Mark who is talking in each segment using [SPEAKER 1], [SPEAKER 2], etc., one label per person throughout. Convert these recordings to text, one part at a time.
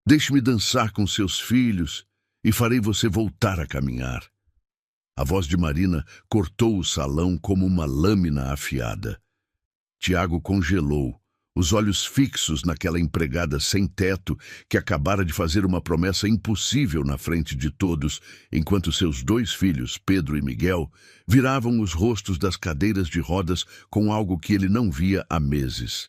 [SPEAKER 1] Deixe-me dançar com seus filhos e farei você voltar a caminhar. A voz de Marina cortou o salão como uma lâmina afiada. Tiago congelou, os olhos fixos naquela empregada sem teto que acabara de fazer uma promessa impossível na frente de todos, enquanto seus dois filhos, Pedro e Miguel, viravam os rostos das cadeiras de rodas com algo que ele não via há meses: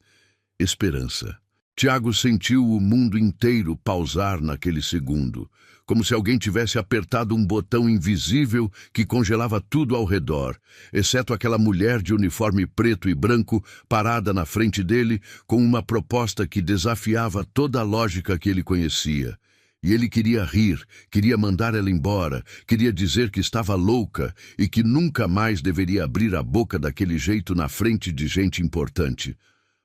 [SPEAKER 1] esperança. Tiago sentiu o mundo inteiro pausar naquele segundo, como se alguém tivesse apertado um botão invisível que congelava tudo ao redor, exceto aquela mulher de uniforme preto e branco parada na frente dele com uma proposta que desafiava toda a lógica que ele conhecia. E ele queria rir, queria mandar ela embora, queria dizer que estava louca e que nunca mais deveria abrir a boca daquele jeito na frente de gente importante.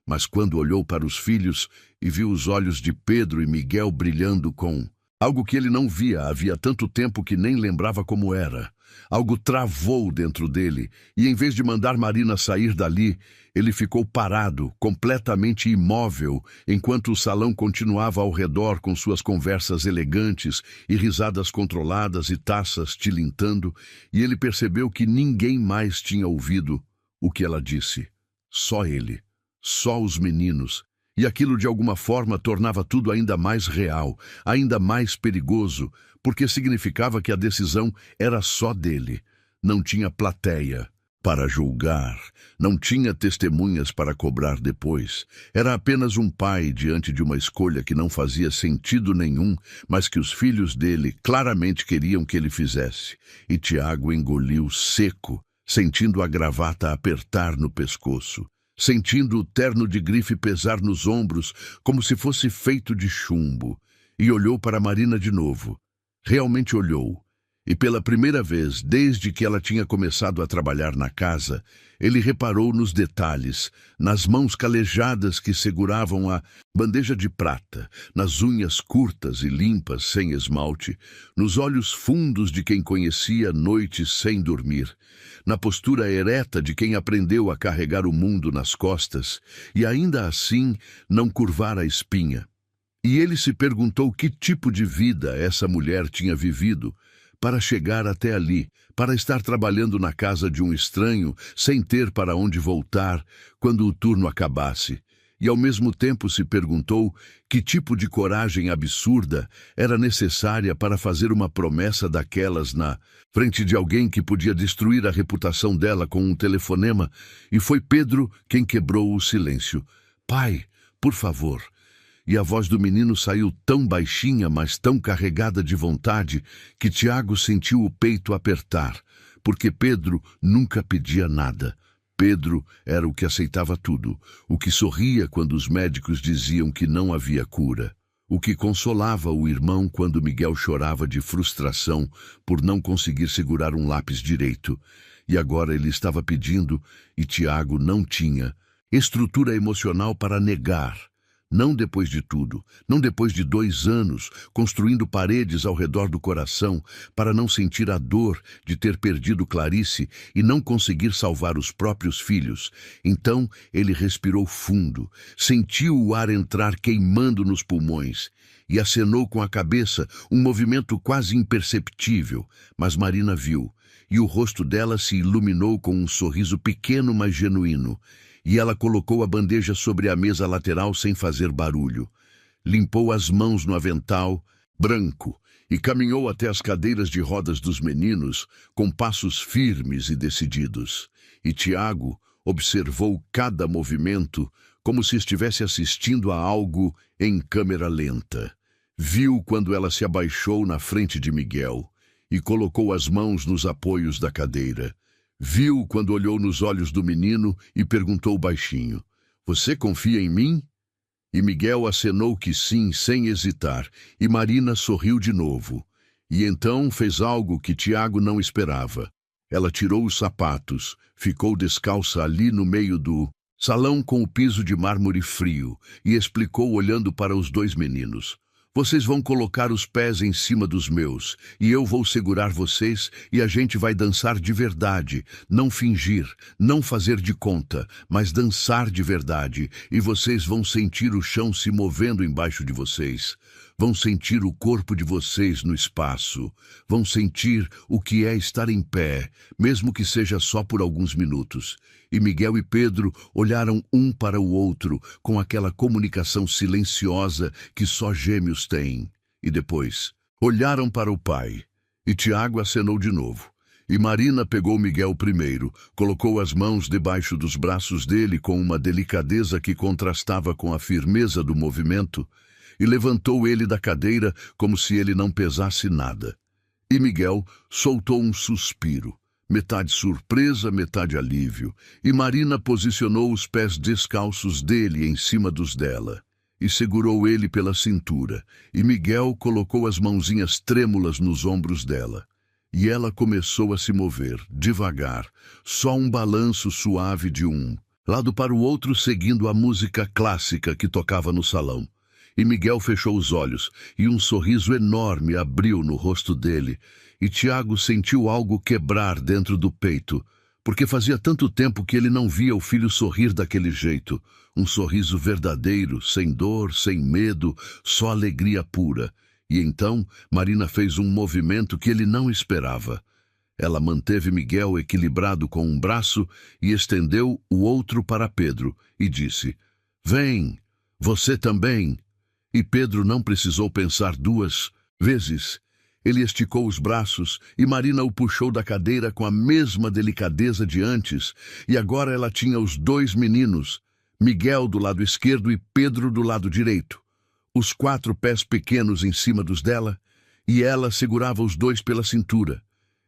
[SPEAKER 1] Mas quando olhou para os filhos e viu os olhos de Pedro e Miguel brilhando com algo que ele não via havia tanto tempo que nem lembrava como era, algo travou dentro dele, e em vez de mandar Marina sair dali, ele ficou parado, completamente imóvel, enquanto o salão continuava ao redor com suas conversas elegantes e risadas controladas e taças tilintando, e ele percebeu que ninguém mais tinha ouvido o que ela disse. Só ele. Só os meninos, e aquilo de alguma forma tornava tudo ainda mais real, ainda mais perigoso, porque significava que a decisão era só dele. Não tinha plateia para julgar, não tinha testemunhas para cobrar depois. Era apenas um pai diante de uma escolha que não fazia sentido nenhum, mas que os filhos dele claramente queriam que ele fizesse. E Tiago engoliu seco, sentindo a gravata apertar no pescoço, sentindo o terno de grife pesar nos ombros como se fosse feito de chumbo, e olhou para Marina de novo. Realmente olhou, e pela primeira vez desde que ela tinha começado a trabalhar na casa, ele reparou nos detalhes, nas mãos calejadas que seguravam a bandeja de prata, nas unhas curtas e limpas sem esmalte, nos olhos fundos de quem conhecia noites sem dormir, na postura ereta de quem aprendeu a carregar o mundo nas costas e ainda assim não curvar a espinha. E ele se perguntou que tipo de vida essa mulher tinha vivido para chegar até ali, para estar trabalhando na casa de um estranho, sem ter para onde voltar quando o turno acabasse. E ao mesmo tempo se perguntou que tipo de coragem absurda era necessária para fazer uma promessa daquelas na frente de alguém que podia destruir a reputação dela com um telefonema, e foi Pedro quem quebrou o silêncio. "Pai, por favor." E a voz do menino saiu tão baixinha, mas tão carregada de vontade, que Tiago sentiu o peito apertar, porque Pedro nunca pedia nada. Pedro era o que aceitava tudo, o que sorria quando os médicos diziam que não havia cura, o que consolava o irmão quando Miguel chorava de frustração por não conseguir segurar um lápis direito. E agora ele estava pedindo, e Tiago não tinha estrutura emocional para negar. Não depois de tudo, não depois de 2 anos, construindo paredes ao redor do coração para não sentir a dor de ter perdido Clarice e não conseguir salvar os próprios filhos. Então ele respirou fundo, sentiu o ar entrar queimando nos pulmões e acenou com a cabeça, um movimento quase imperceptível, mas Marina viu, e o rosto dela se iluminou com um sorriso pequeno, mas genuíno. E ela colocou a bandeja sobre a mesa lateral sem fazer barulho. Limpou as mãos no avental branco e caminhou até as cadeiras de rodas dos meninos com passos firmes e decididos. E Tiago observou cada movimento como se estivesse assistindo a algo em câmera lenta. Viu quando ela se abaixou na frente de Miguel e colocou as mãos nos apoios da cadeira. Viu quando olhou nos olhos do menino e perguntou baixinho: "Você confia em mim?" E Miguel acenou que sim, sem hesitar, e Marina sorriu de novo. E então fez algo que Tiago não esperava. Ela tirou os sapatos, ficou descalça ali no meio do salão com o piso de mármore frio, e explicou olhando para os 2 meninos: "Vocês vão colocar os pés em cima dos meus, e eu vou segurar vocês, e a gente vai dançar de verdade, não fingir, não fazer de conta, mas dançar de verdade, e vocês vão sentir o chão se movendo embaixo de vocês. Vão sentir o corpo de vocês no espaço. Vão sentir o que é estar em pé, mesmo que seja só por alguns minutos. E Miguel e Pedro olharam um para o outro com aquela comunicação silenciosa que só gêmeos têm. E depois, olharam para o pai. E Tiago acenou de novo. E Marina pegou Miguel primeiro, colocou as mãos debaixo dos braços dele com uma delicadeza que contrastava com a firmeza do movimento, e levantou ele da cadeira como se ele não pesasse nada. E Miguel soltou um suspiro, metade surpresa, metade alívio, e Marina posicionou os pés descalços dele em cima dos dela, e segurou ele pela cintura, e Miguel colocou as mãozinhas trêmulas nos ombros dela. E ela começou a se mover, devagar, só um balanço suave de um lado para o outro, seguindo a música clássica que tocava no salão. E Miguel fechou os olhos, e um sorriso enorme abriu no rosto dele, e Tiago sentiu algo quebrar dentro do peito, porque fazia tanto tempo que ele não via o filho sorrir daquele jeito, um sorriso verdadeiro, sem dor, sem medo, só alegria pura. E então Marina fez um movimento que ele não esperava. Ela manteve Miguel equilibrado com um braço e estendeu o outro para Pedro, e disse: "Vem, você também." E Pedro não precisou pensar duas vezes. Ele esticou os braços e Marina o puxou da cadeira com a mesma delicadeza de antes, e agora ela tinha os dois meninos, Miguel do lado esquerdo e Pedro do lado direito, os 4 pés pequenos em cima dos dela, e ela segurava os dois pela cintura,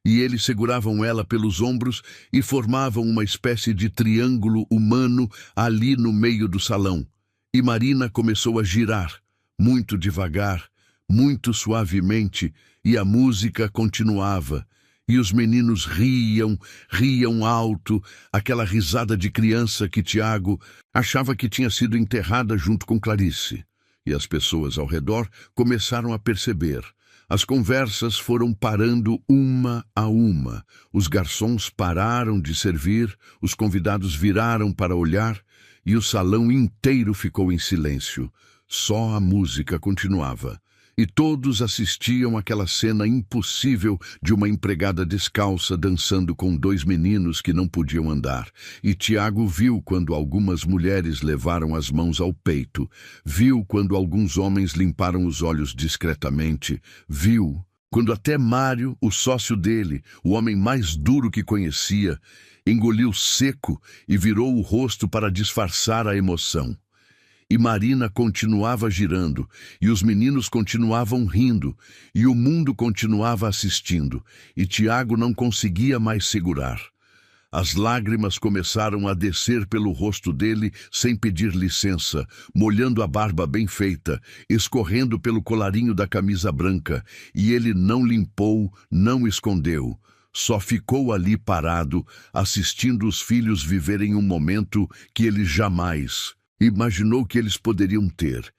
[SPEAKER 1] e eles seguravam ela pelos ombros e formavam uma espécie de triângulo humano ali no meio do salão. E Marina começou a girar, muito devagar, muito suavemente, e a música continuava, e os meninos riam alto, aquela risada de criança que Tiago achava que tinha sido enterrada junto com Clarice. E as pessoas ao redor começaram a perceber. As conversas foram parando uma a uma. Os garçons pararam de servir, os convidados viraram para olhar, e o salão inteiro ficou em silêncio. Só a música continuava. E todos assistiam àquela cena impossível de uma empregada descalça dançando com 2 meninos que não podiam andar. E Tiago viu quando algumas mulheres levaram as mãos ao peito, viu quando alguns homens limparam os olhos discretamente, viu quando até Mário, o sócio dele, o homem mais duro que conhecia, engoliu seco e virou o rosto para disfarçar a emoção. E Marina continuava girando, e os meninos continuavam rindo, e o mundo continuava assistindo, e Tiago não conseguia mais segurar. As lágrimas começaram a descer pelo rosto dele sem pedir licença, molhando a barba bem feita, escorrendo pelo colarinho da camisa branca, e ele não limpou, não escondeu. Só ficou ali parado, assistindo os filhos viverem um momento que ele jamais imaginou que eles poderiam ter.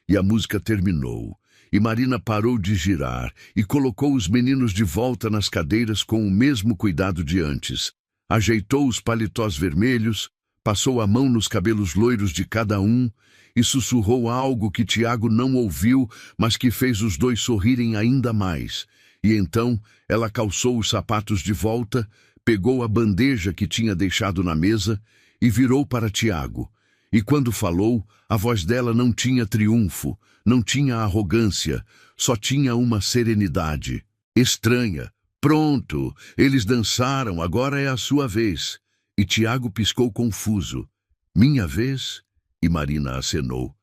[SPEAKER 1] E a música terminou, e Marina parou de girar e colocou os meninos de volta nas cadeiras com o mesmo cuidado de antes. Ajeitou os paletós vermelhos, passou a mão nos cabelos loiros de cada um e sussurrou algo que Tiago não ouviu, mas que fez os dois sorrirem ainda mais. E então ela calçou os sapatos de volta, pegou a bandeja que tinha deixado na mesa e virou para Tiago. E quando falou, a voz dela não tinha triunfo, não tinha arrogância, só tinha uma serenidade estranha. Pronto, eles dançaram, agora é a sua vez. E Tiago piscou confuso. Minha vez? E Marina acenou.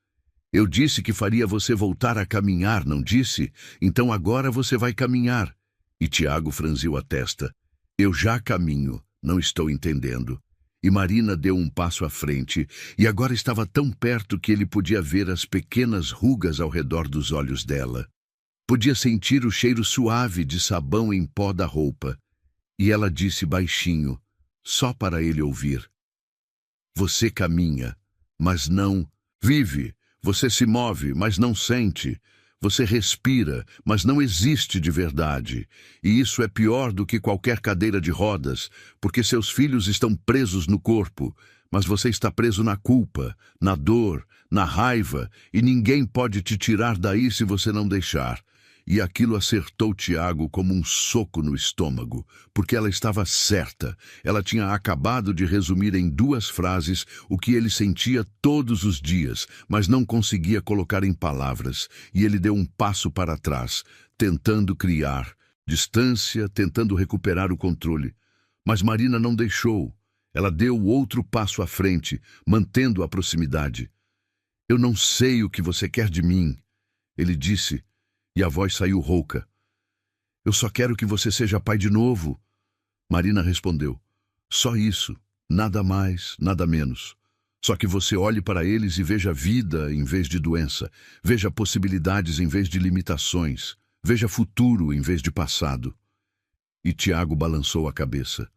[SPEAKER 1] Eu disse que faria você voltar a caminhar, não disse? Então agora você vai caminhar. E Tiago franziu a testa. Eu já caminho, não estou entendendo. E Marina deu um passo à frente, e agora estava tão perto que ele podia ver as pequenas rugas ao redor dos olhos dela. Podia sentir o cheiro suave de sabão em pó da roupa. E ela disse baixinho, só para ele ouvir: Você caminha, mas não vive. Você se move, mas não sente. Você respira, mas não existe de verdade. E isso é pior do que qualquer cadeira de rodas, porque seus filhos estão presos no corpo, Mas você está preso na culpa, na dor, na raiva, e ninguém pode te tirar daí se você não deixar. E aquilo acertou Tiago como um soco no estômago, porque ela estava certa. Ela tinha acabado de resumir em 2 frases o que ele sentia todos os dias, mas não conseguia colocar em palavras, e ele deu um passo para trás, tentando criar distância, tentando recuperar o controle. Mas Marina não deixou. Ela deu outro passo à frente, mantendo a proximidade. "Eu não sei o que você quer de mim", ele disse, e a voz saiu rouca. "Eu só quero que você seja pai de novo", Marina respondeu. "Só isso, nada mais, nada menos. Só que você olhe para eles e veja vida em vez de doença, veja possibilidades em vez de limitações, veja futuro em vez de passado." E Tiago balançou a cabeça.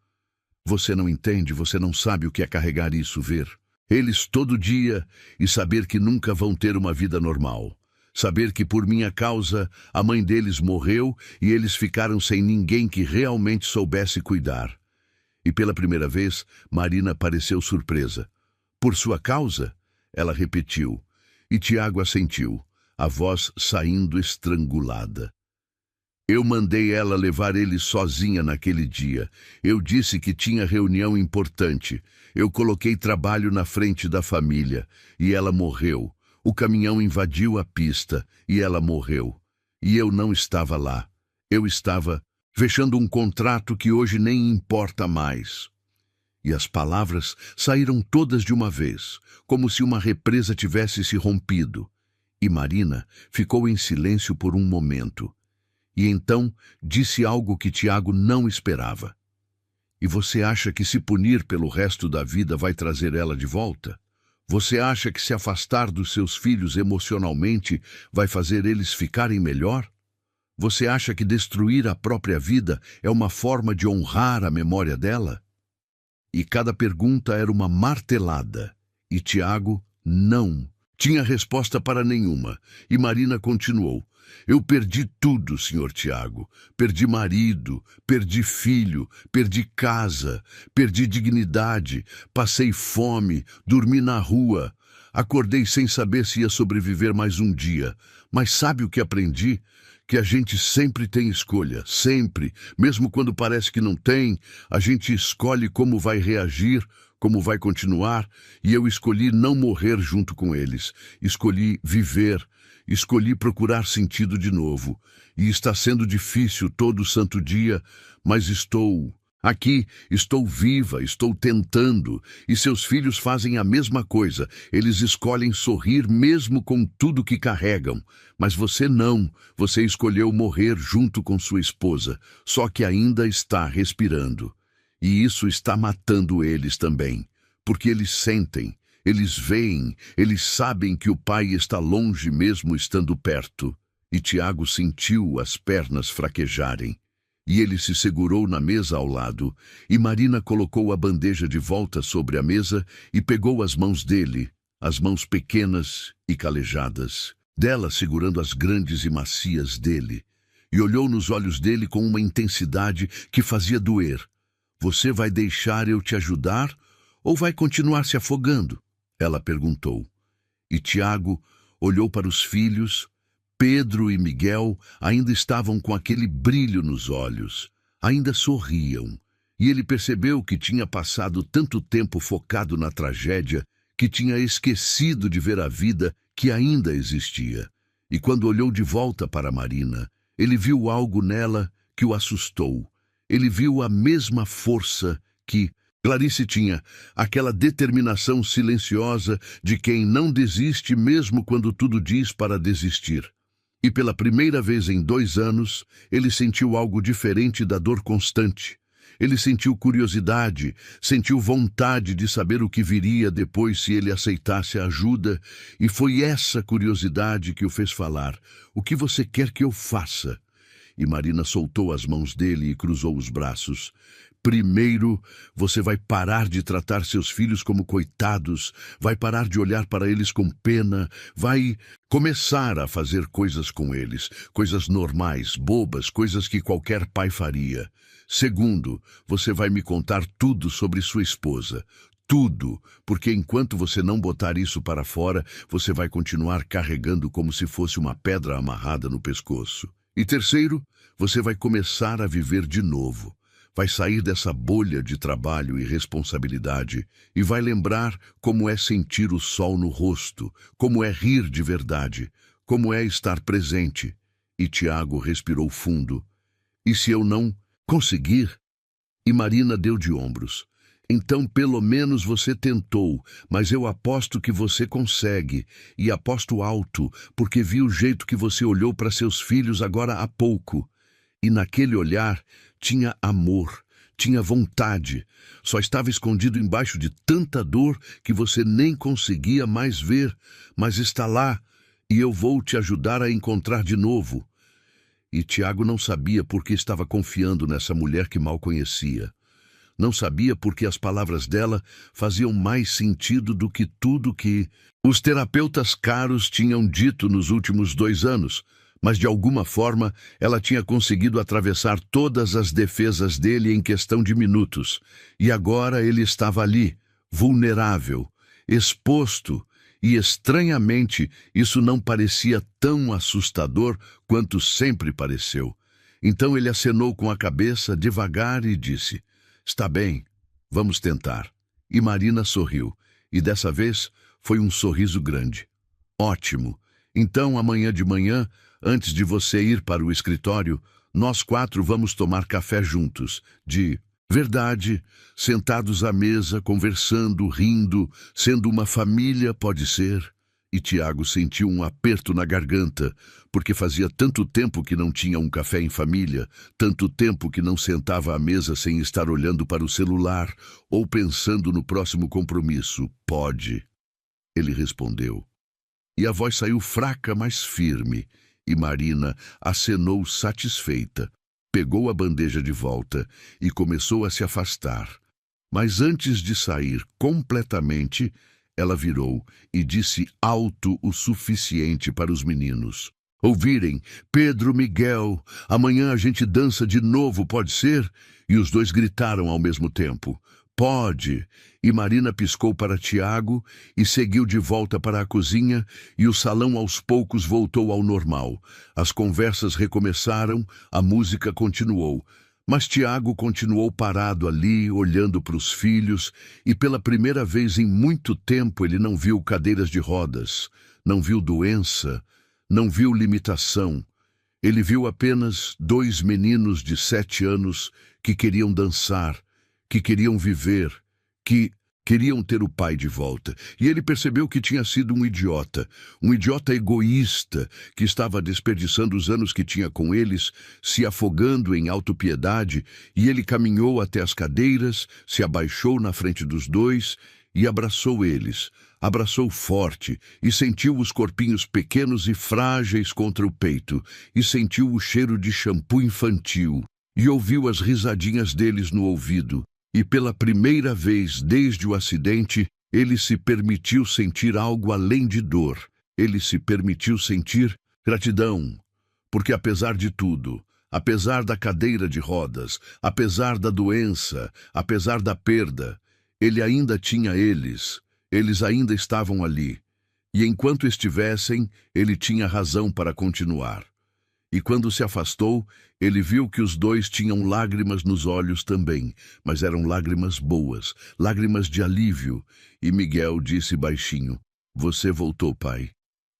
[SPEAKER 1] "Você não entende, você não sabe o que é carregar isso, ver eles todo dia e saber que nunca vão ter uma vida normal. Saber que por minha causa a mãe deles morreu e eles ficaram sem ninguém que realmente soubesse cuidar." E pela primeira vez, Marina pareceu surpresa. "Por sua causa?" Ela repetiu, e Tiago assentiu, a voz saindo estrangulada. "Eu mandei ela levar ele sozinha naquele dia. Eu disse que tinha reunião importante. Eu coloquei trabalho na frente da família. E ela morreu. O caminhão invadiu a pista. E ela morreu. E eu não estava lá. Eu estava fechando um contrato que hoje nem importa mais." E as palavras saíram todas de uma vez, como se uma represa tivesse se rompido. E Marina ficou em silêncio por um momento. E então disse algo que Tiago não esperava. "E você acha que se punir pelo resto da vida vai trazer ela de volta? Você acha que se afastar dos seus filhos emocionalmente vai fazer eles ficarem melhor? Você acha que destruir a própria vida é uma forma de honrar a memória dela?" E cada pergunta era uma martelada. E Tiago não tinha resposta para nenhuma. E Marina continuou: "Eu perdi tudo, senhor Tiago. Perdi marido, perdi filho, perdi casa, perdi dignidade, passei fome, dormi na rua. Acordei sem saber se ia sobreviver mais um dia. Mas sabe o que aprendi? Que a gente sempre tem escolha, sempre. Mesmo quando parece que não tem, a gente escolhe como vai reagir, como vai continuar. E eu escolhi não morrer junto com eles. Escolhi viver. Escolhi procurar sentido de novo. E está sendo difícil todo santo dia, mas estou aqui, estou viva, estou tentando. E seus filhos fazem a mesma coisa. Eles escolhem sorrir mesmo com tudo que carregam. Mas você não. Você escolheu morrer junto com sua esposa, só que ainda está respirando. E isso está matando eles também, porque eles sentem. Eles veem, eles sabem que o pai está longe mesmo estando perto. E Tiago sentiu as pernas fraquejarem. E ele se segurou na mesa ao lado, e Marina colocou a bandeja de volta sobre a mesa e pegou as mãos dele, as mãos pequenas e calejadas, dela segurando as grandes e macias dele, e olhou nos olhos dele com uma intensidade que fazia doer. "Você vai deixar eu te ajudar ou vai continuar se afogando?" ela perguntou. E Tiago olhou para os filhos. Pedro e Miguel ainda estavam com aquele brilho nos olhos, ainda sorriam, e ele percebeu que tinha passado tanto tempo focado na tragédia que tinha esquecido de ver a vida que ainda existia. E quando olhou de volta para Marina, ele viu algo nela que o assustou. Ele viu a mesma força que Clarice tinha, aquela determinação silenciosa de quem não desiste mesmo quando tudo diz para desistir. E pela primeira vez em 2 anos, ele sentiu algo diferente da dor constante. Ele sentiu curiosidade, sentiu vontade de saber o que viria depois se ele aceitasse a ajuda, e foi essa curiosidade que o fez falar: "O que você quer que eu faça?" E Marina soltou as mãos dele e cruzou os braços. "Primeiro, você vai parar de tratar seus filhos como coitados, vai parar de olhar para eles com pena, vai começar a fazer coisas com eles, coisas normais, bobas, coisas que qualquer pai faria. Segundo, você vai me contar tudo sobre sua esposa, Tudo, porque enquanto você não botar isso para fora, você vai continuar carregando como se fosse uma pedra amarrada no pescoço. E terceiro, você vai começar a viver de novo. Vai sair dessa bolha de trabalho e responsabilidade e vai lembrar como é sentir o sol no rosto, como é rir de verdade, como é estar presente. E Tiago respirou fundo. E se eu não conseguir? E Marina deu de ombros. Então, pelo menos você tentou, mas eu aposto que você consegue, e aposto alto, porque vi o jeito que você olhou para seus filhos agora há pouco. E naquele olhar tinha amor, tinha vontade, só estava escondido embaixo de tanta dor que você nem conseguia mais ver, mas está lá, e eu vou te ajudar a encontrar de novo. E Tiago não sabia por que estava confiando nessa mulher que mal conhecia. Não sabia porque as palavras dela faziam mais sentido do que tudo que os terapeutas caros tinham dito nos últimos 2 anos, mas de alguma forma ela tinha conseguido atravessar todas as defesas dele em questão de minutos. E agora ele estava ali, vulnerável, exposto, e estranhamente isso não parecia tão assustador quanto sempre pareceu. Então ele acenou com a cabeça devagar e disse: "Está bem, vamos tentar." E Marina sorriu, e dessa vez foi um sorriso grande. "Ótimo. Então amanhã de manhã, antes de você ir para o escritório, nós 4 vamos tomar café juntos, de verdade, sentados à mesa, conversando, rindo, sendo uma família, pode ser?" E Tiago sentiu um aperto na garganta, porque fazia tanto tempo que não tinha um café em família, tanto tempo que não sentava à mesa sem estar olhando para o celular ou pensando no próximo compromisso. "Pode," ele respondeu. E a voz saiu fraca, mas firme, e Marina acenou satisfeita, pegou a bandeja de volta e começou a se afastar. Mas antes de sair completamente, ela virou e disse alto o suficiente para os meninos ouvirem: "Pedro, Miguel, amanhã a gente dança de novo, pode ser?" E os 2 gritaram ao mesmo tempo: "Pode!" E Marina piscou para Tiago e seguiu de volta para a cozinha, e o salão aos poucos voltou ao normal. As conversas recomeçaram, a música continuou. Mas Tiago continuou parado ali, olhando para os filhos, e pela primeira vez em muito tempo ele não viu cadeiras de rodas, não viu doença, não viu limitação. Ele viu apenas 2 meninos de 7 anos que queriam dançar, que queriam viver, que queriam ter o pai de volta. E ele percebeu que tinha sido um idiota egoísta, que estava desperdiçando os anos que tinha com eles, se afogando em autopiedade, e ele caminhou até as cadeiras, se abaixou na frente dos 2 e abraçou eles. Abraçou forte e sentiu os corpinhos pequenos e frágeis contra o peito, e sentiu o cheiro de shampoo infantil, e ouviu as risadinhas deles no ouvido. E pela primeira vez desde o acidente, ele se permitiu sentir algo além de dor. Ele se permitiu sentir gratidão, porque apesar de tudo, apesar da cadeira de rodas, apesar da doença, apesar da perda, ele ainda tinha eles ainda estavam ali. E enquanto estivessem, ele tinha razão para continuar. E quando se afastou, ele viu que os 2 tinham lágrimas nos olhos também, mas eram lágrimas boas, lágrimas de alívio. E Miguel disse baixinho: "Você voltou, pai."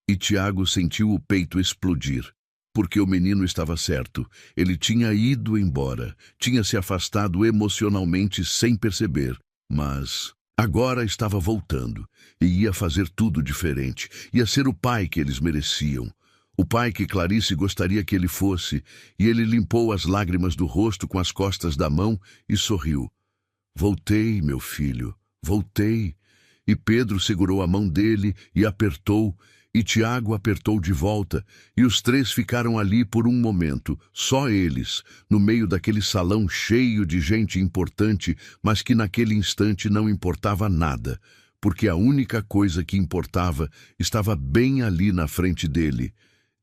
[SPEAKER 1] E Tiago sentiu o peito explodir, porque o menino estava certo. Ele tinha ido embora, tinha se afastado emocionalmente sem perceber, mas agora estava voltando, e ia fazer tudo diferente, ia ser o pai que eles mereciam. O pai que Clarice gostaria que ele fosse, e ele limpou as lágrimas do rosto com as costas da mão e sorriu. "Voltei, meu filho, voltei." E Pedro segurou a mão dele e apertou, e Tiago apertou de volta, e os 3 ficaram ali por um momento, só eles, no meio daquele salão cheio de gente importante, mas que naquele instante não importava nada, porque a única coisa que importava estava bem ali na frente dele.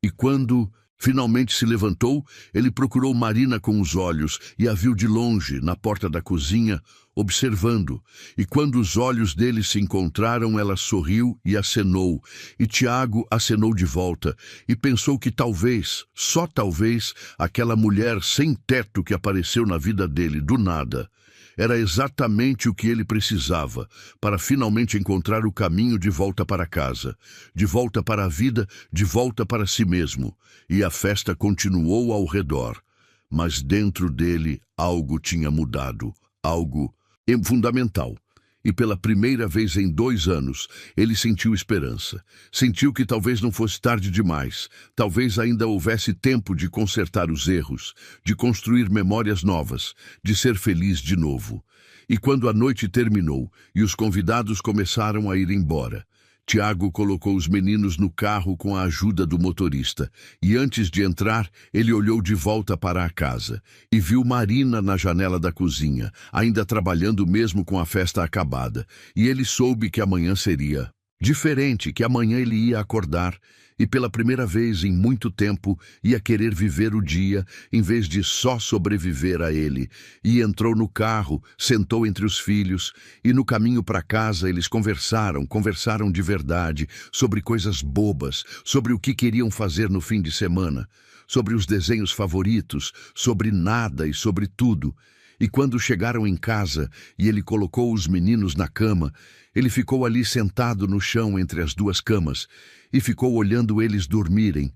[SPEAKER 1] E quando Finalmente se levantou, ele procurou Marina com os olhos e a viu de longe, na porta da cozinha, observando. E quando os olhos dele se encontraram, ela sorriu e acenou. E Tiago acenou de volta e pensou que talvez, só talvez, aquela mulher sem teto que apareceu na vida dele do nada era exatamente o que ele precisava para finalmente encontrar o caminho de volta para casa, de volta para a vida, de volta para si mesmo. E a festa continuou ao redor, mas dentro dele algo tinha mudado, algo fundamental. E pela primeira vez em 2 anos, ele sentiu esperança. Sentiu que talvez não fosse tarde demais. Talvez ainda houvesse tempo de consertar os erros, de construir memórias novas, de ser feliz de novo. E quando a noite terminou e os convidados começaram a ir embora, Tiago colocou os meninos no carro com a ajuda do motorista, e antes de entrar, ele olhou de volta para a casa e viu Marina na janela da cozinha, ainda trabalhando mesmo com a festa acabada, e ele soube que amanhã seria diferente, que amanhã ele ia acordar e pela primeira vez em muito tempo ia querer viver o dia em vez de só sobreviver a ele. E entrou no carro, sentou entre os filhos e no caminho para casa eles conversaram de verdade sobre coisas bobas, sobre o que queriam fazer no fim de semana, sobre os desenhos favoritos, sobre nada e sobre tudo. E quando chegaram em casa e ele colocou os meninos na cama, ele ficou ali sentado no chão entre as 2 camas e ficou olhando eles dormirem.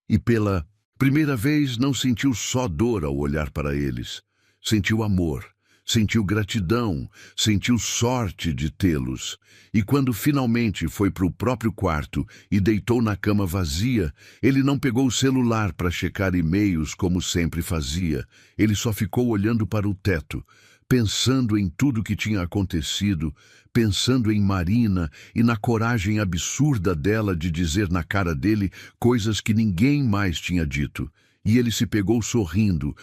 [SPEAKER 1] E pela primeira vez não sentiu só dor ao olhar para eles. Sentiu amor, sentiu gratidão, sentiu sorte de tê-los. E quando finalmente foi para o próprio quarto e deitou na cama vazia, ele não pegou o celular para checar e-mails como sempre fazia. Ele só ficou olhando para o teto, pensando em tudo que tinha acontecido, pensando em Marina e na coragem absurda dela de dizer na cara dele coisas que ninguém mais tinha dito. E ele se pegou sorrindo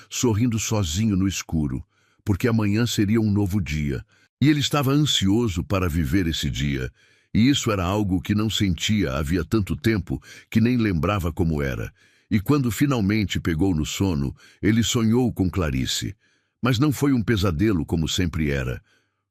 [SPEAKER 1] sozinho no escuro, porque amanhã seria um novo dia. E ele estava ansioso para viver esse dia. E isso era algo que não sentia havia tanto tempo que nem lembrava como era. E quando finalmente pegou no sono, ele sonhou com Clarice. Mas não foi um pesadelo como sempre era.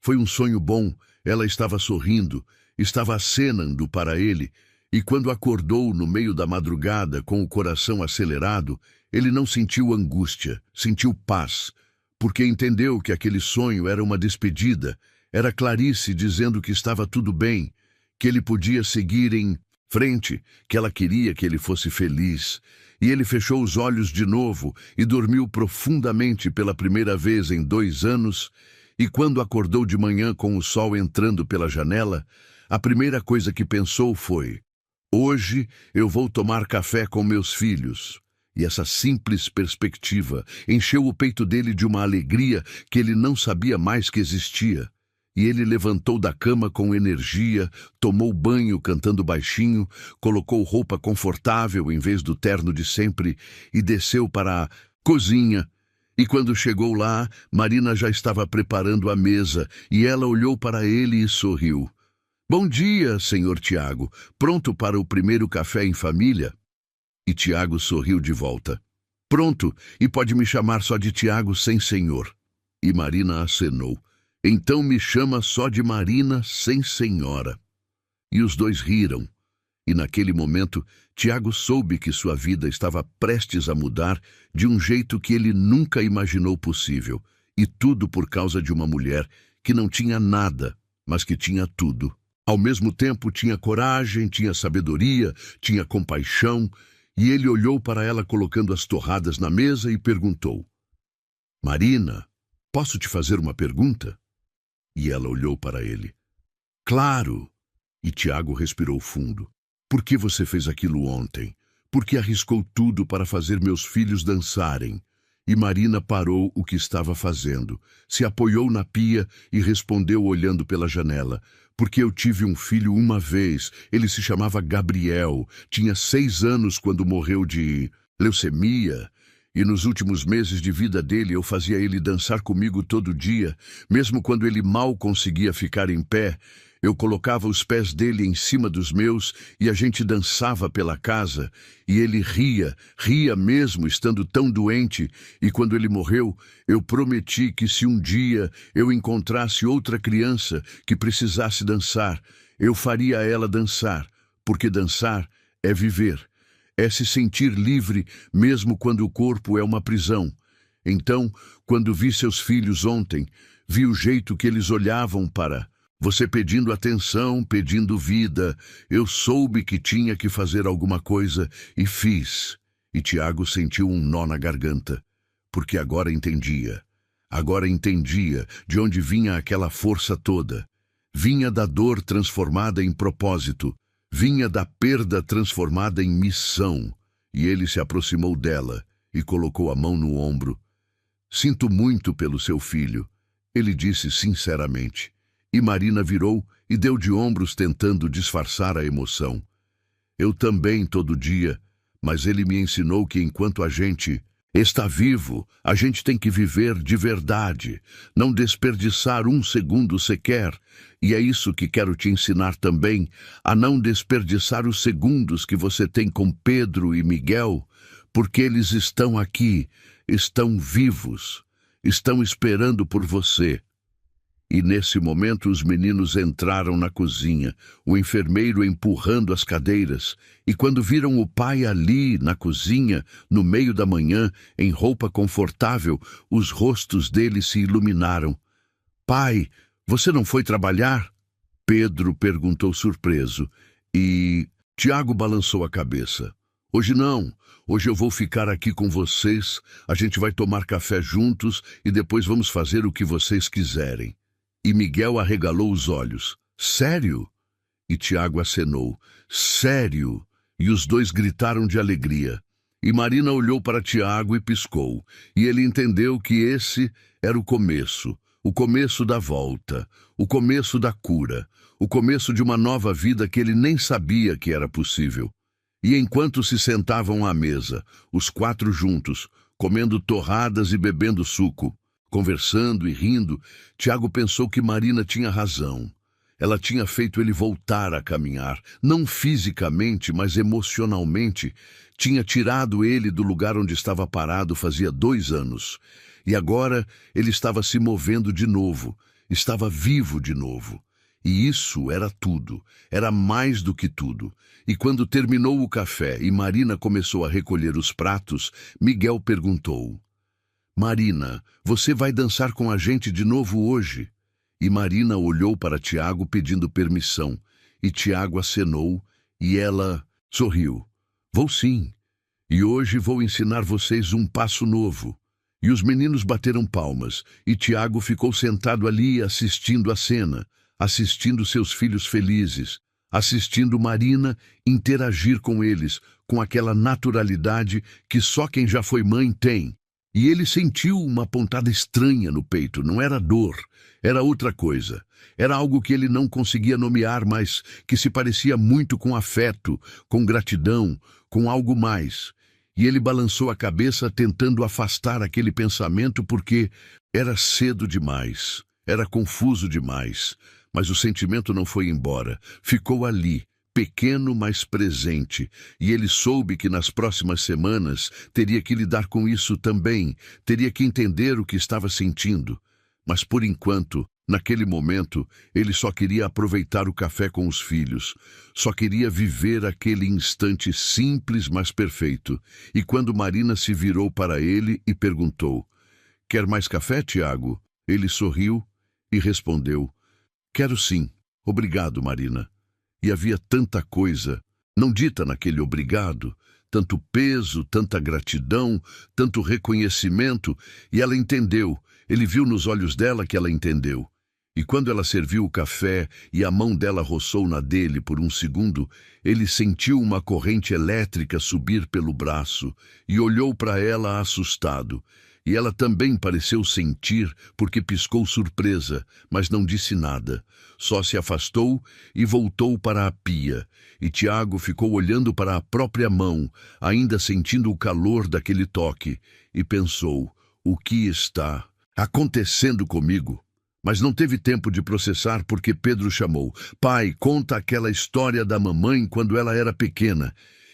[SPEAKER 1] Foi um sonho bom. Ela estava sorrindo, estava acenando para ele, e quando acordou no meio da madrugada com o coração acelerado, ele não sentiu angústia, sentiu paz, porque entendeu que aquele sonho era uma despedida, era Clarice dizendo que estava tudo bem, que ele podia seguir em frente, que ela queria que ele fosse feliz. E ele fechou os olhos de novo e dormiu profundamente pela primeira vez em 2 anos, e quando acordou de manhã com o sol entrando pela janela, a primeira coisa que pensou foi: hoje eu vou tomar café com meus filhos. E essa simples perspectiva encheu o peito dele de uma alegria que ele não sabia mais que existia. E ele levantou da cama com energia, tomou banho cantando baixinho, colocou roupa confortável em vez do terno de sempre e desceu para a cozinha. E quando chegou lá, Marina já estava preparando a mesa e ela olhou para ele e sorriu. Bom dia, senhor Tiago. Pronto para o primeiro café em família? E Tiago sorriu de volta. Pronto, e pode me chamar só de Tiago sem senhor. E Marina acenou. Então me chama só de Marina sem senhora. E os dois riram. E naquele momento, Tiago soube que sua vida estava prestes a mudar de um jeito que ele nunca imaginou possível. E tudo por causa de uma mulher que não tinha nada, mas que tinha tudo. Ao mesmo tempo, tinha coragem, tinha sabedoria, tinha compaixão. E ele olhou para ela colocando as torradas na mesa e perguntou: Marina, posso te fazer uma pergunta? E ela olhou para ele. Claro! E Tiago respirou fundo. Por que você fez aquilo ontem? Por que arriscou tudo para fazer meus filhos dançarem? E Marina parou o que estava fazendo, se apoiou na pia e respondeu olhando pela janela. Porque eu tive um filho uma vez, ele se chamava Gabriel, tinha 6 anos quando morreu de leucemia. E nos últimos meses de vida dele, eu fazia ele dançar comigo todo dia, mesmo quando ele mal conseguia ficar em pé. Eu colocava os pés dele em cima dos meus e a gente dançava pela casa. E ele ria mesmo estando tão doente. E quando ele morreu, eu prometi que se um dia eu encontrasse outra criança que precisasse dançar, eu faria ela dançar, porque dançar é viver. É se sentir livre mesmo quando o corpo é uma prisão. Então, quando vi seus filhos ontem, vi o jeito que eles olhavam para você pedindo atenção, pedindo vida. Eu soube que tinha que fazer alguma coisa e fiz. E Tiago sentiu um nó na garganta, porque agora entendia. Agora entendia de onde vinha aquela força toda. Vinha da dor transformada em propósito. Vinha da perda transformada em missão, e ele se aproximou dela e colocou a mão no ombro. Sinto muito pelo seu filho, ele disse sinceramente. E Marina virou e deu de ombros tentando disfarçar a emoção. Eu também todo dia, mas ele me ensinou que enquanto a gente está vivo, a gente tem que viver de verdade, não desperdiçar um segundo sequer. E é isso que quero te ensinar também, a não desperdiçar os segundos que você tem com Pedro e Miguel, porque eles estão aqui, estão vivos, estão esperando por você. E nesse momento os meninos entraram na cozinha, o enfermeiro empurrando as cadeiras, e quando viram o pai ali na cozinha, no meio da manhã, em roupa confortável, os rostos deles se iluminaram. Pai, você não foi trabalhar? Pedro perguntou surpreso, e Tiago balançou a cabeça. Hoje não, hoje eu vou ficar aqui com vocês, a gente vai tomar café juntos e depois vamos fazer o que vocês quiserem. E Miguel arregalou os olhos. Sério? E Tiago acenou. Sério? E os dois gritaram de alegria. E Marina olhou para Tiago e piscou. E ele entendeu que esse era o começo da volta, o começo da cura, o começo de uma nova vida que ele nem sabia que era possível. E enquanto se sentavam à mesa, os quatro juntos, comendo torradas e bebendo suco, conversando e rindo, Tiago pensou que Marina tinha razão. Ela tinha feito ele voltar a caminhar, não fisicamente, mas emocionalmente. Tinha tirado ele do lugar onde estava parado fazia 2 anos. E agora ele estava se movendo de novo, estava vivo de novo. E isso era tudo, era mais do que tudo. E quando terminou o café e Marina começou a recolher os pratos, Miguel perguntou: Marina, você vai dançar com a gente de novo hoje? E Marina olhou para Tiago pedindo permissão, e Tiago acenou, e ela sorriu. Vou sim, e hoje vou ensinar vocês um passo novo. E os meninos bateram palmas, e Tiago ficou sentado ali assistindo a cena, assistindo seus filhos felizes, assistindo Marina interagir com eles, com aquela naturalidade que só quem já foi mãe tem. E ele sentiu uma pontada estranha no peito, não era dor, era outra coisa. Era algo que ele não conseguia nomear, mas que se parecia muito com afeto, com gratidão, com algo mais. E ele balançou a cabeça tentando afastar aquele pensamento porque era cedo demais, era confuso demais. Mas o sentimento não foi embora, ficou ali, pequeno, mas presente, e ele soube que nas próximas semanas teria que lidar com isso também, teria que entender o que estava sentindo. Mas por enquanto, naquele momento, ele só queria aproveitar o café com os filhos, só queria viver aquele instante simples, mas perfeito. E quando Marina se virou para ele e perguntou: Quer mais café, Tiago? Ele sorriu e respondeu: Quero sim. Obrigado, Marina. E havia tanta coisa, não dita naquele obrigado, tanto peso, tanta gratidão, tanto reconhecimento, e ela entendeu, ele viu nos olhos dela que ela entendeu. E quando ela serviu o café e a mão dela roçou na dele por um segundo, ele sentiu uma corrente elétrica subir pelo braço e olhou para ela assustado. e ela também pareceu sentir, porque piscou surpresa, mas não disse nada. Só se afastou e voltou para a pia, e Tiago ficou olhando para a própria mão, ainda sentindo o calor daquele toque, e pensou: o que está acontecendo comigo? Mas não teve tempo de processar porque Pedro chamou: pai, conta aquela história da mamãe quando ela era pequena.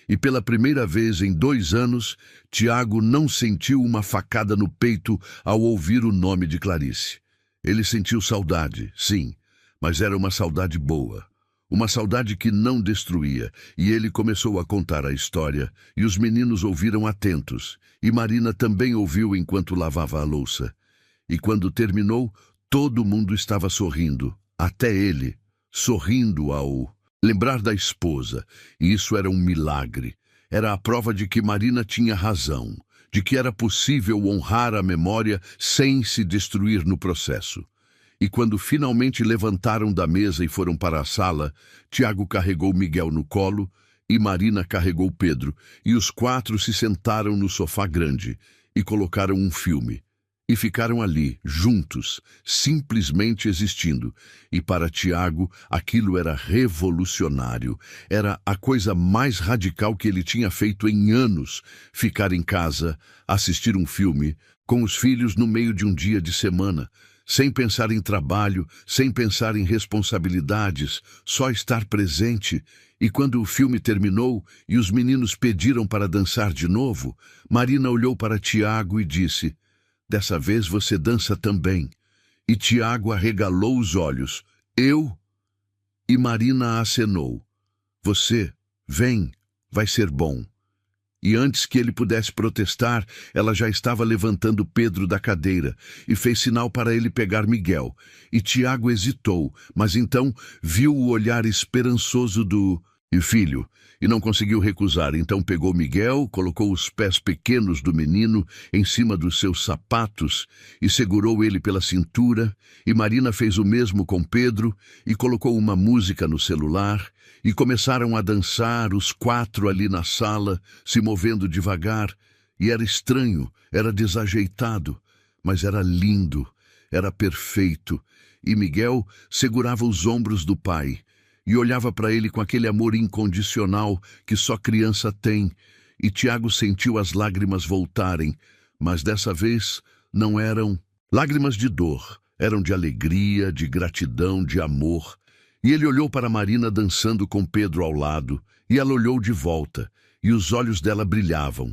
[SPEAKER 1] E pela primeira vez em 2 anos, Tiago não sentiu uma facada no peito ao ouvir o nome de Clarice. Ele sentiu saudade, sim, mas era uma saudade boa. Uma saudade que não destruía, e ele começou a contar a história, e os meninos ouviram atentos, e Marina também ouviu enquanto lavava a louça. E quando terminou, todo mundo estava sorrindo, até ele, sorrindo ao lembrar da esposa, e isso era um milagre. Era a prova de que Marina tinha razão, de que era possível honrar a memória sem se destruir no processo. E quando finalmente levantaram da mesa e foram para a sala, Tiago carregou Miguel no colo e Marina carregou Pedro, e os 4 se sentaram no sofá grande e colocaram um filme. E ficaram ali, juntos, simplesmente existindo. E para Tiago, aquilo era revolucionário. Era a coisa mais radical que ele tinha feito em anos. Ficar em casa, assistir um filme, com os filhos no meio de um dia de semana, sem pensar em trabalho, sem pensar em responsabilidades, só estar presente. E quando o filme terminou e os meninos pediram para dançar de novo, Marina olhou para Tiago e disse: dessa vez você dança também. E Tiago arregalou os olhos. Eu? E Marina acenou. Você, vem, vai ser bom. E antes que ele pudesse protestar, ela já estava levantando Pedro da cadeira e fez sinal para ele pegar Miguel. E Tiago hesitou, mas então viu o olhar esperançoso do filho e não conseguiu recusar. Então pegou Miguel, colocou os pés pequenos do menino em cima dos seus sapatos e segurou ele pela cintura, e Marina fez o mesmo com Pedro e colocou uma música no celular e começaram a dançar, os 4 ali na sala, se movendo devagar. E era estranho, era desajeitado, mas era lindo, era perfeito. E Miguel segurava os ombros do pai e olhava para ele com aquele amor incondicional que só criança tem. E Tiago sentiu as lágrimas voltarem, mas dessa vez não eram lágrimas de dor, eram de alegria, de gratidão, de amor. E ele olhou para Marina dançando com Pedro ao lado, e ela olhou de volta, e os olhos dela brilhavam.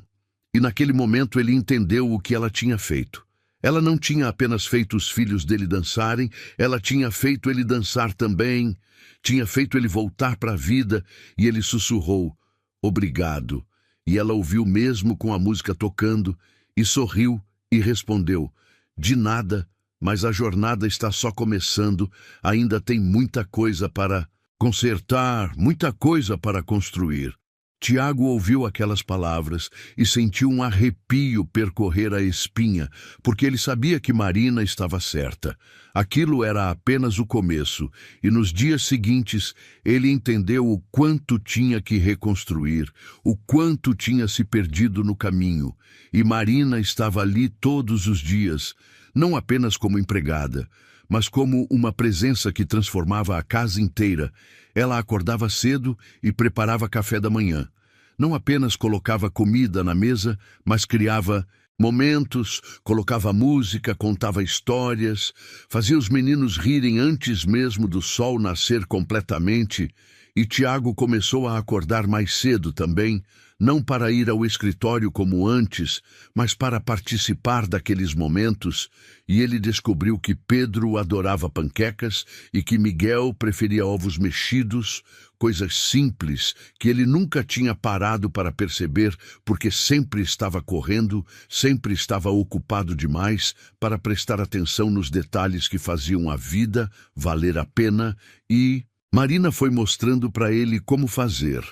[SPEAKER 1] E naquele momento ele entendeu o que ela tinha feito. Ela não tinha apenas feito os filhos dele dançarem, ela tinha feito ele dançar também, tinha feito ele voltar para a vida, e ele sussurrou: obrigado. E ela ouviu mesmo com a música tocando, e sorriu e respondeu: de nada, mas a jornada está só começando, ainda tem muita coisa para consertar, muita coisa para construir. Tiago ouviu aquelas palavras e sentiu um arrepio percorrer a espinha, porque ele sabia que Marina estava certa. Aquilo era apenas o começo, e nos dias seguintes ele entendeu o quanto tinha que reconstruir, o quanto tinha se perdido no caminho. E Marina estava ali todos os dias, não apenas como empregada, mas como uma presença que transformava a casa inteira. Ela acordava cedo e preparava café da manhã. Não apenas colocava comida na mesa, mas criava momentos, colocava música, contava histórias, fazia os meninos rirem antes mesmo do sol nascer completamente. E Tiago começou a acordar mais cedo também, não para ir ao escritório como antes, mas para participar daqueles momentos, e ele descobriu que Pedro adorava panquecas e que Miguel preferia ovos mexidos, coisas simples que ele nunca tinha parado para perceber, porque sempre estava correndo, sempre estava ocupado demais para prestar atenção nos detalhes que faziam a vida valer a pena. E Marina foi mostrando para ele como fazer,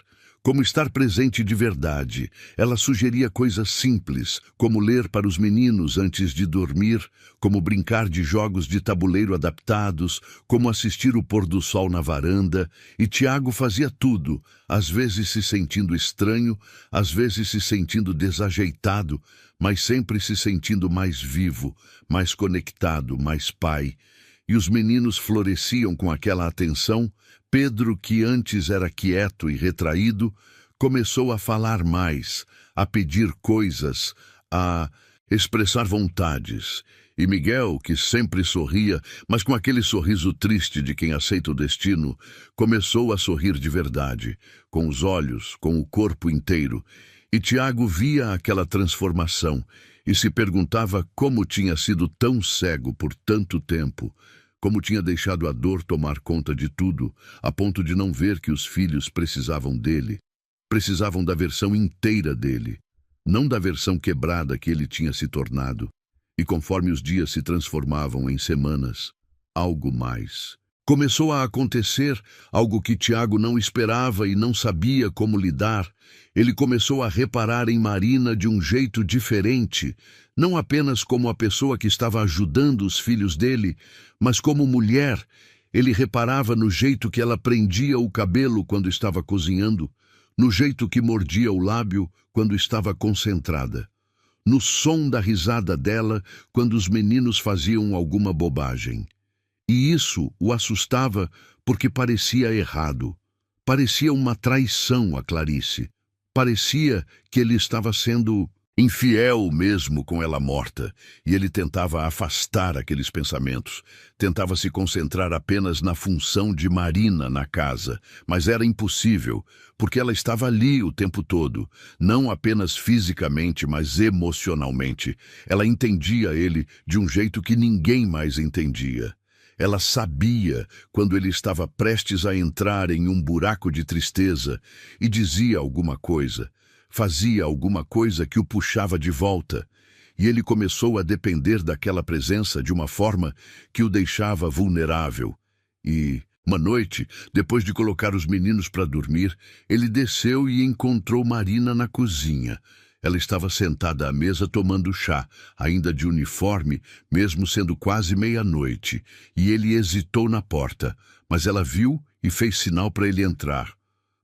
[SPEAKER 1] como estar presente de verdade. Ela sugeria coisas simples, como ler para os meninos antes de dormir, como brincar de jogos de tabuleiro adaptados, como assistir o pôr do sol na varanda, e Tiago fazia tudo, às vezes se sentindo estranho, às vezes se sentindo desajeitado, mas sempre se sentindo mais vivo, mais conectado, mais pai. E os meninos floresciam com aquela atenção. Pedro, que antes era quieto e retraído, começou a falar mais, a pedir coisas, a expressar vontades. E Miguel, que sempre sorria, mas com aquele sorriso triste de quem aceita o destino, começou a sorrir de verdade, com os olhos, com o corpo inteiro. E Tiago via aquela transformação e se perguntava como tinha sido tão cego por tanto tempo, como tinha deixado a dor tomar conta de tudo, a ponto de não ver que os filhos precisavam dele, precisavam da versão inteira dele, não da versão quebrada que ele tinha se tornado. E conforme os dias se transformavam em semanas, algo mais começou a acontecer, algo que Tiago não esperava e não sabia como lidar. Ele começou a reparar em Marina de um jeito diferente, não apenas como a pessoa que estava ajudando os filhos dele, mas como mulher. Ele reparava no jeito que ela prendia o cabelo quando estava cozinhando, no jeito que mordia o lábio quando estava concentrada, no som da risada dela quando os meninos faziam alguma bobagem. E isso o assustava porque parecia errado. Parecia uma traição a Clarice. Parecia que ele estava sendo infiel mesmo com ela morta, e ele tentava afastar aqueles pensamentos. Tentava se concentrar apenas na função de Marina na casa, mas era impossível, porque ela estava ali o tempo todo, não apenas fisicamente, mas emocionalmente. Ela entendia ele de um jeito que ninguém mais entendia. Ela sabia quando ele estava prestes a entrar em um buraco de tristeza e dizia alguma coisa, fazia alguma coisa que o puxava de volta, e ele começou a depender daquela presença de uma forma que o deixava vulnerável. E, uma noite, depois de colocar os meninos para dormir, ele desceu e encontrou Marina na cozinha. Ela estava sentada à mesa tomando chá, ainda de uniforme, mesmo sendo quase meia-noite, e ele hesitou na porta, mas ela viu e fez sinal para ele entrar.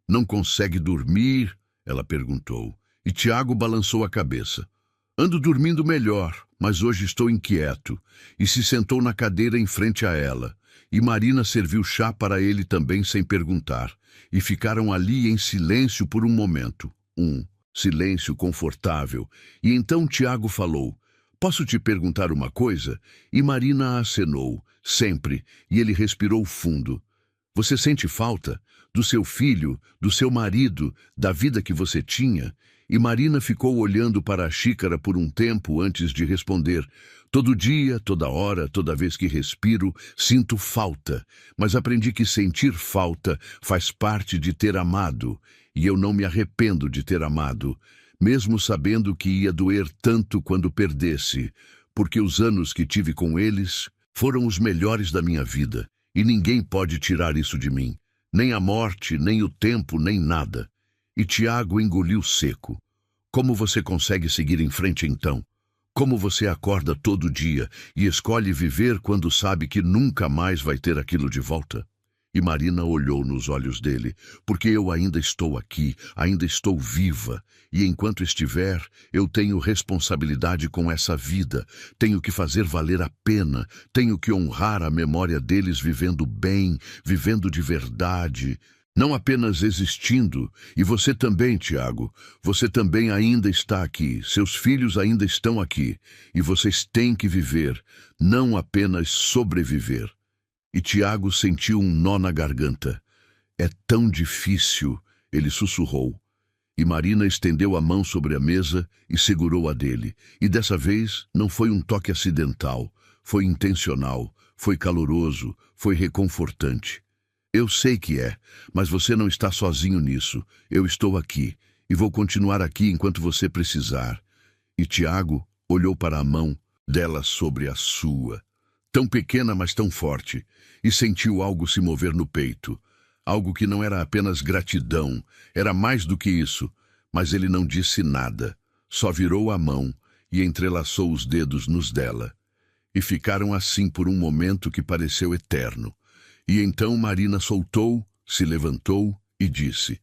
[SPEAKER 1] "Não consegue dormir?" ela perguntou, e Tiago balançou a cabeça. "Ando dormindo melhor, mas hoje estou inquieto", e se sentou na cadeira em frente a ela, e Marina serviu chá para ele também sem perguntar, e ficaram ali em silêncio por um momento. Silêncio confortável, e então Tiago falou: "Posso te perguntar uma coisa?" E Marina acenou, sempre, e ele respirou fundo. "Você sente falta do seu filho, do seu marido, da vida que você tinha?" E Marina ficou olhando para a xícara por um tempo antes de responder: "Todo dia, toda hora, toda vez que respiro, sinto falta, mas aprendi que sentir falta faz parte de ter amado. E eu não me arrependo de ter amado, mesmo sabendo que ia doer tanto quando perdesse, porque os anos que tive com eles foram os melhores da minha vida, e ninguém pode tirar isso de mim, nem a morte, nem o tempo, nem nada." E Tiago engoliu seco. "Como você consegue seguir em frente então? Como você acorda todo dia e escolhe viver quando sabe que nunca mais vai ter aquilo de volta?" E Marina olhou nos olhos dele: "Porque eu ainda estou aqui, ainda estou viva, e enquanto estiver, eu tenho responsabilidade com essa vida, tenho que fazer valer a pena, tenho que honrar a memória deles vivendo bem, vivendo de verdade, não apenas existindo. E você também, Tiago, você também ainda está aqui, seus filhos ainda estão aqui, e vocês têm que viver, não apenas sobreviver." E Tiago sentiu um nó na garganta. "É tão difícil", ele sussurrou. E Marina estendeu a mão sobre a mesa e segurou a dele. E dessa vez não foi um toque acidental, foi intencional, foi caloroso, foi reconfortante. "Eu sei que é, mas você não está sozinho nisso. Eu estou aqui, e vou continuar aqui enquanto você precisar." E Tiago olhou para a mão dela sobre a sua, tão pequena, mas tão forte, e sentiu algo se mover no peito. algo que não era apenas gratidão, era mais do que isso, mas ele não disse nada, só virou a mão e entrelaçou os dedos nos dela. E ficaram assim por um momento que pareceu eterno. E então Marina soltou, se levantou e disse: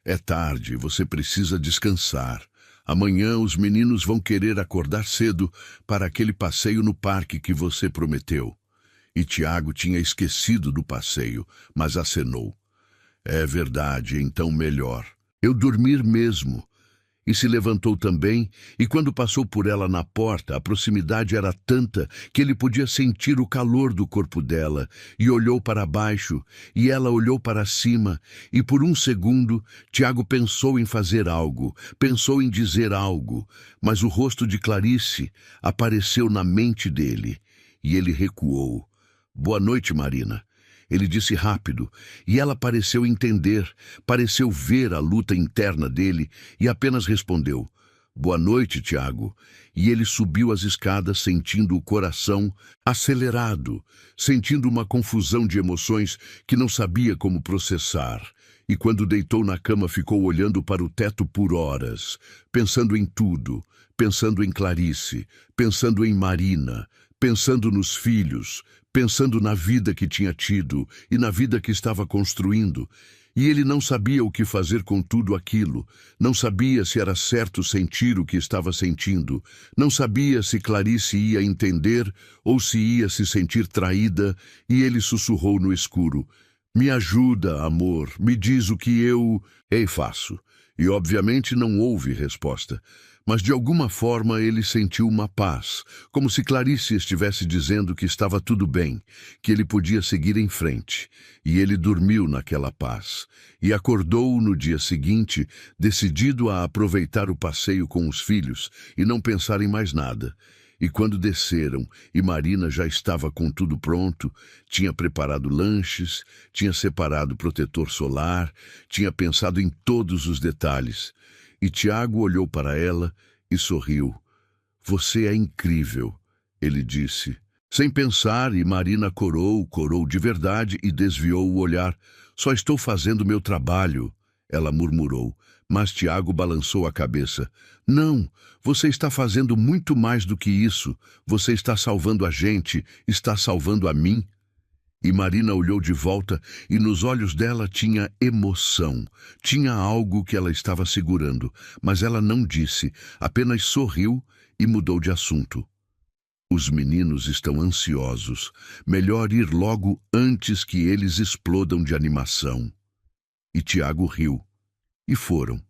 [SPEAKER 1] "É tarde, você precisa descansar. Amanhã os meninos vão querer acordar cedo para aquele passeio no parque que você prometeu." E Tiago tinha esquecido do passeio, mas acenou. "É verdade, então melhor. Eu dormir mesmo." E se levantou também, e quando passou por ela na porta, a proximidade era tanta que ele podia sentir o calor do corpo dela, e olhou para baixo, e ela olhou para cima, e por um segundo, Tiago pensou em fazer algo, pensou em dizer algo, mas o rosto de Clarice apareceu na mente dele, e ele recuou. "Boa noite, Marina." Ele disse rápido, e ela pareceu entender, pareceu ver a luta interna dele e apenas respondeu: "Boa noite, Tiago." E ele subiu as escadas sentindo o coração acelerado, sentindo uma confusão de emoções que não sabia como processar. E quando deitou na cama ficou olhando para o teto por horas, pensando em tudo, pensando em Clarice, pensando em Marina, pensando nos filhos, pensando na vida que tinha tido e na vida que estava construindo. E ele não sabia o que fazer com tudo aquilo, não sabia se era certo sentir o que estava sentindo, não sabia se Clarice ia entender ou se ia se sentir traída, e ele sussurrou no escuro: "Me ajuda, amor, me diz o que eu faço." E obviamente não houve resposta. Mas de alguma forma ele sentiu uma paz, como se Clarice estivesse dizendo que estava tudo bem, que ele podia seguir em frente. E ele dormiu naquela paz. E acordou no dia seguinte, decidido a aproveitar o passeio com os filhos e não pensar em mais nada. E quando desceram, e Marina já estava com tudo pronto, tinha preparado lanches, tinha separado protetor solar, tinha pensado em todos os detalhes. E Tiago olhou para ela e sorriu. "Você é incrível," ele disse. Sem pensar, e Marina corou de verdade e desviou o olhar. "Só estou fazendo meu trabalho," ela murmurou. Mas Tiago balançou a cabeça. "Não, você está fazendo muito mais do que isso. Você está salvando a gente, está salvando a mim." E Marina olhou de volta e nos olhos dela tinha emoção. Tinha algo que ela estava segurando, mas ela não disse, apenas sorriu e mudou de assunto. "Os meninos estão ansiosos. Melhor ir logo antes que eles explodam de animação." E Tiago riu. E foram.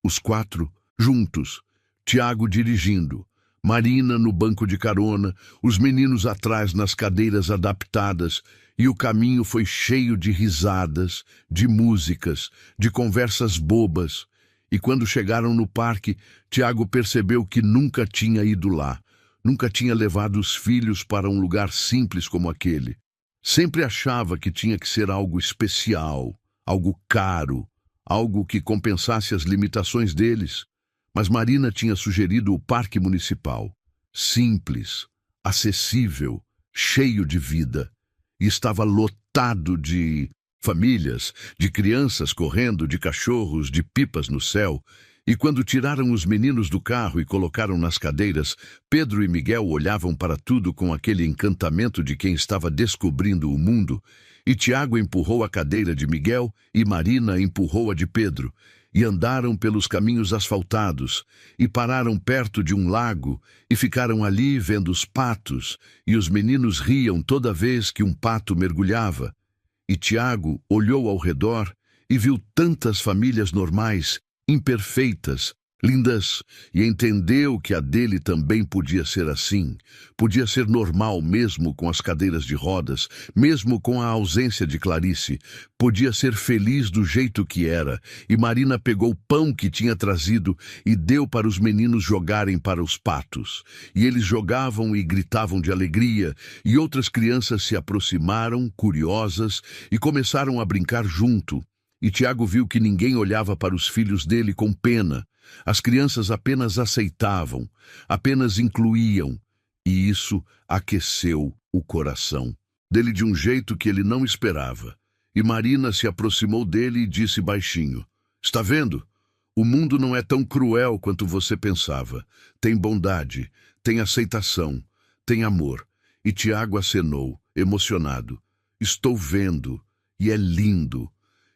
[SPEAKER 1] Os 4, juntos. Tiago dirigindo. Marina no banco de carona, os meninos atrás nas cadeiras adaptadas, e o caminho foi cheio de risadas, de músicas, de conversas bobas. E quando chegaram no parque, Tiago percebeu que nunca tinha ido lá, nunca tinha levado os filhos para um lugar simples como aquele. Sempre achava que tinha que ser algo especial, algo caro, algo que compensasse as limitações deles. Mas Marina tinha sugerido o parque municipal. Simples, acessível, cheio de vida. E estava lotado de famílias, de crianças correndo, de cachorros, de pipas no céu. E quando tiraram os meninos do carro e colocaram nas cadeiras, Pedro e Miguel olhavam para tudo com aquele encantamento de quem estava descobrindo o mundo. E Tiago empurrou a cadeira de Miguel e Marina empurrou a de Pedro. E andaram pelos caminhos asfaltados, e pararam perto de um lago, e ficaram ali vendo os patos, e os meninos riam toda vez que um pato mergulhava. E Tiago olhou ao redor e viu tantas famílias normais, imperfeitas, lindas, e entendeu que a dele também podia ser assim. Podia ser normal mesmo com as cadeiras de rodas, mesmo com a ausência de Clarice. Podia ser feliz do jeito que era. E Marina pegou o pão que tinha trazido e deu para os meninos jogarem para os patos. E eles jogavam e gritavam de alegria, e outras crianças se aproximaram, curiosas, e começaram a brincar junto. E Tiago viu que ninguém olhava para os filhos dele com pena. As crianças apenas aceitavam, apenas incluíam, e isso aqueceu o coração dele de um jeito que ele não esperava. E Marina se aproximou dele e disse baixinho: Está vendo? O mundo não é tão cruel quanto você pensava. Tem bondade, tem aceitação, tem amor. E Tiago acenou, emocionado. Estou vendo, e é lindo.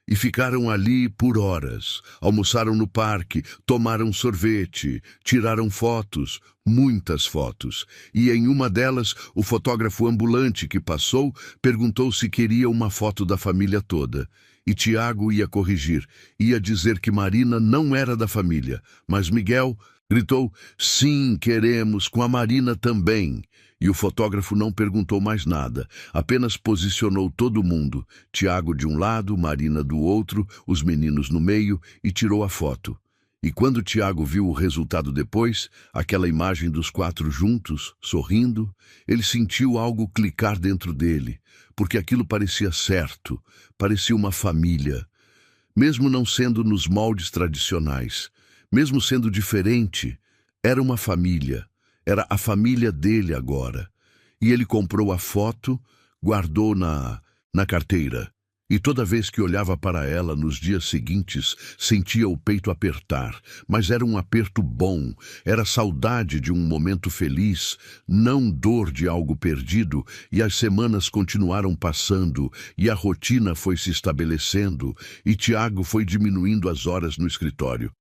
[SPEAKER 1] E ficaram ali por horas. Almoçaram no parque, tomaram sorvete, tiraram fotos, muitas fotos. E em uma delas, o fotógrafo ambulante que passou perguntou se queria uma foto da família toda. E Tiago ia corrigir, ia dizer que Marina não era da família. Mas Miguel gritou: Sim, queremos, com a Marina também. E o fotógrafo não perguntou mais nada, apenas posicionou todo mundo, Tiago de um lado, Marina do outro, os meninos no meio, e tirou a foto. E quando Tiago viu o resultado depois, aquela imagem dos quatro juntos, sorrindo, ele sentiu algo clicar dentro dele, porque aquilo parecia certo, parecia uma família. Mesmo não sendo nos moldes tradicionais, mesmo sendo diferente, era uma família. Era a família dele agora. E ele comprou a foto, guardou na carteira. E toda vez que olhava para ela nos dias seguintes, sentia o peito apertar. Mas era um aperto bom, era saudade de um momento feliz, não dor de algo perdido. E as semanas continuaram passando, e a rotina foi se estabelecendo, e Tiago foi diminuindo as horas no escritório.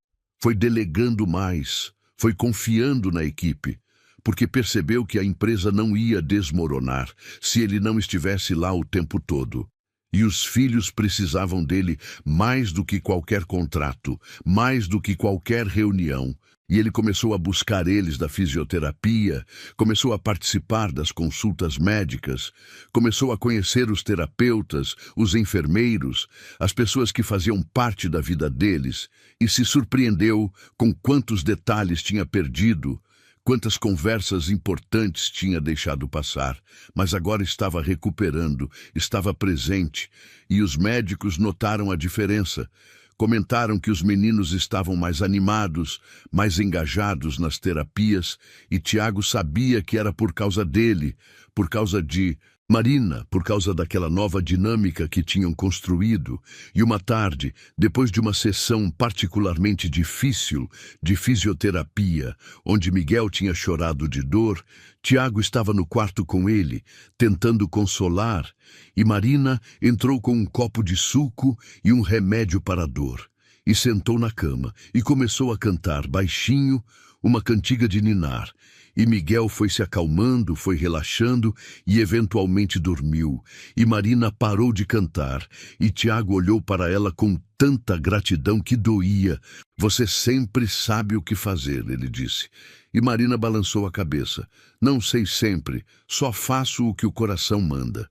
[SPEAKER 1] Foi delegando mais, foi confiando na equipe, porque percebeu que a empresa não ia desmoronar se ele não estivesse lá o tempo todo. E os filhos precisavam dele mais do que qualquer contrato, mais do que qualquer reunião. E ele começou a buscar eles da fisioterapia, começou a participar das consultas médicas, começou a conhecer os terapeutas, os enfermeiros, as pessoas que faziam parte da vida deles, e se surpreendeu com quantos detalhes tinha perdido, quantas conversas importantes tinha deixado passar, mas agora estava recuperando, estava presente, e os médicos notaram a diferença. Comentaram que os meninos estavam mais animados, mais engajados nas terapias, e Tiago sabia que era por causa dele, por causa de Marina, por causa daquela nova dinâmica que tinham construído. E uma tarde, depois de uma sessão particularmente difícil de fisioterapia, onde Miguel tinha chorado de dor, Tiago estava no quarto com ele, tentando consolar, e Marina entrou com um copo de suco e um remédio para a dor, e sentou na cama, e começou a cantar baixinho uma cantiga de ninar. E Miguel foi se acalmando, foi relaxando e eventualmente dormiu. E Marina parou de cantar, e Tiago olhou para ela com tanta gratidão que doía. Você sempre sabe o que fazer, ele disse. E Marina balançou a cabeça. Não sei sempre, só faço o que o coração manda.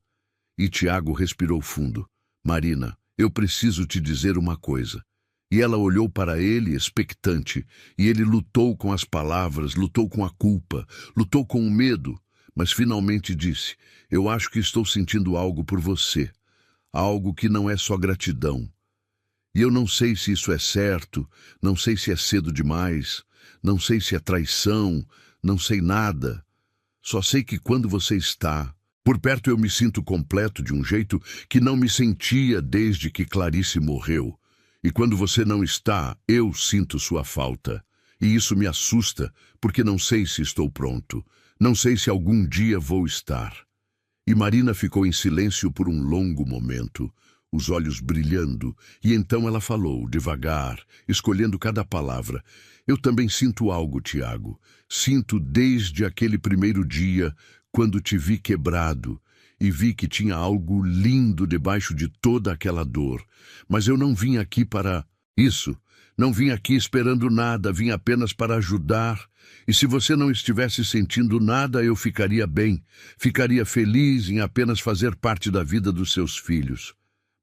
[SPEAKER 1] E Tiago respirou fundo. Marina, eu preciso te dizer uma coisa. E ela olhou para ele, expectante, e ele lutou com as palavras, lutou com a culpa, lutou com o medo, mas finalmente disse: Eu acho que estou sentindo algo por você, algo que não é só gratidão. E eu não sei se isso é certo, não sei se é cedo demais, não sei se é traição, não sei nada. Só sei que quando você está por perto eu me sinto completo de um jeito que não me sentia desde que Clarice morreu. E quando você não está, eu sinto sua falta. E isso me assusta, porque não sei se estou pronto. Não sei se algum dia vou estar. E Marina ficou em silêncio por um longo momento, os olhos brilhando, e então ela falou, devagar, escolhendo cada palavra. Eu também sinto algo, Tiago. Sinto desde aquele primeiro dia, quando te vi quebrado, e vi que tinha algo lindo debaixo de toda aquela dor. Mas eu não vim aqui para isso. Não vim aqui esperando nada, vim apenas para ajudar. E se você não estivesse sentindo nada, eu ficaria bem. Ficaria feliz em apenas fazer parte da vida dos seus filhos.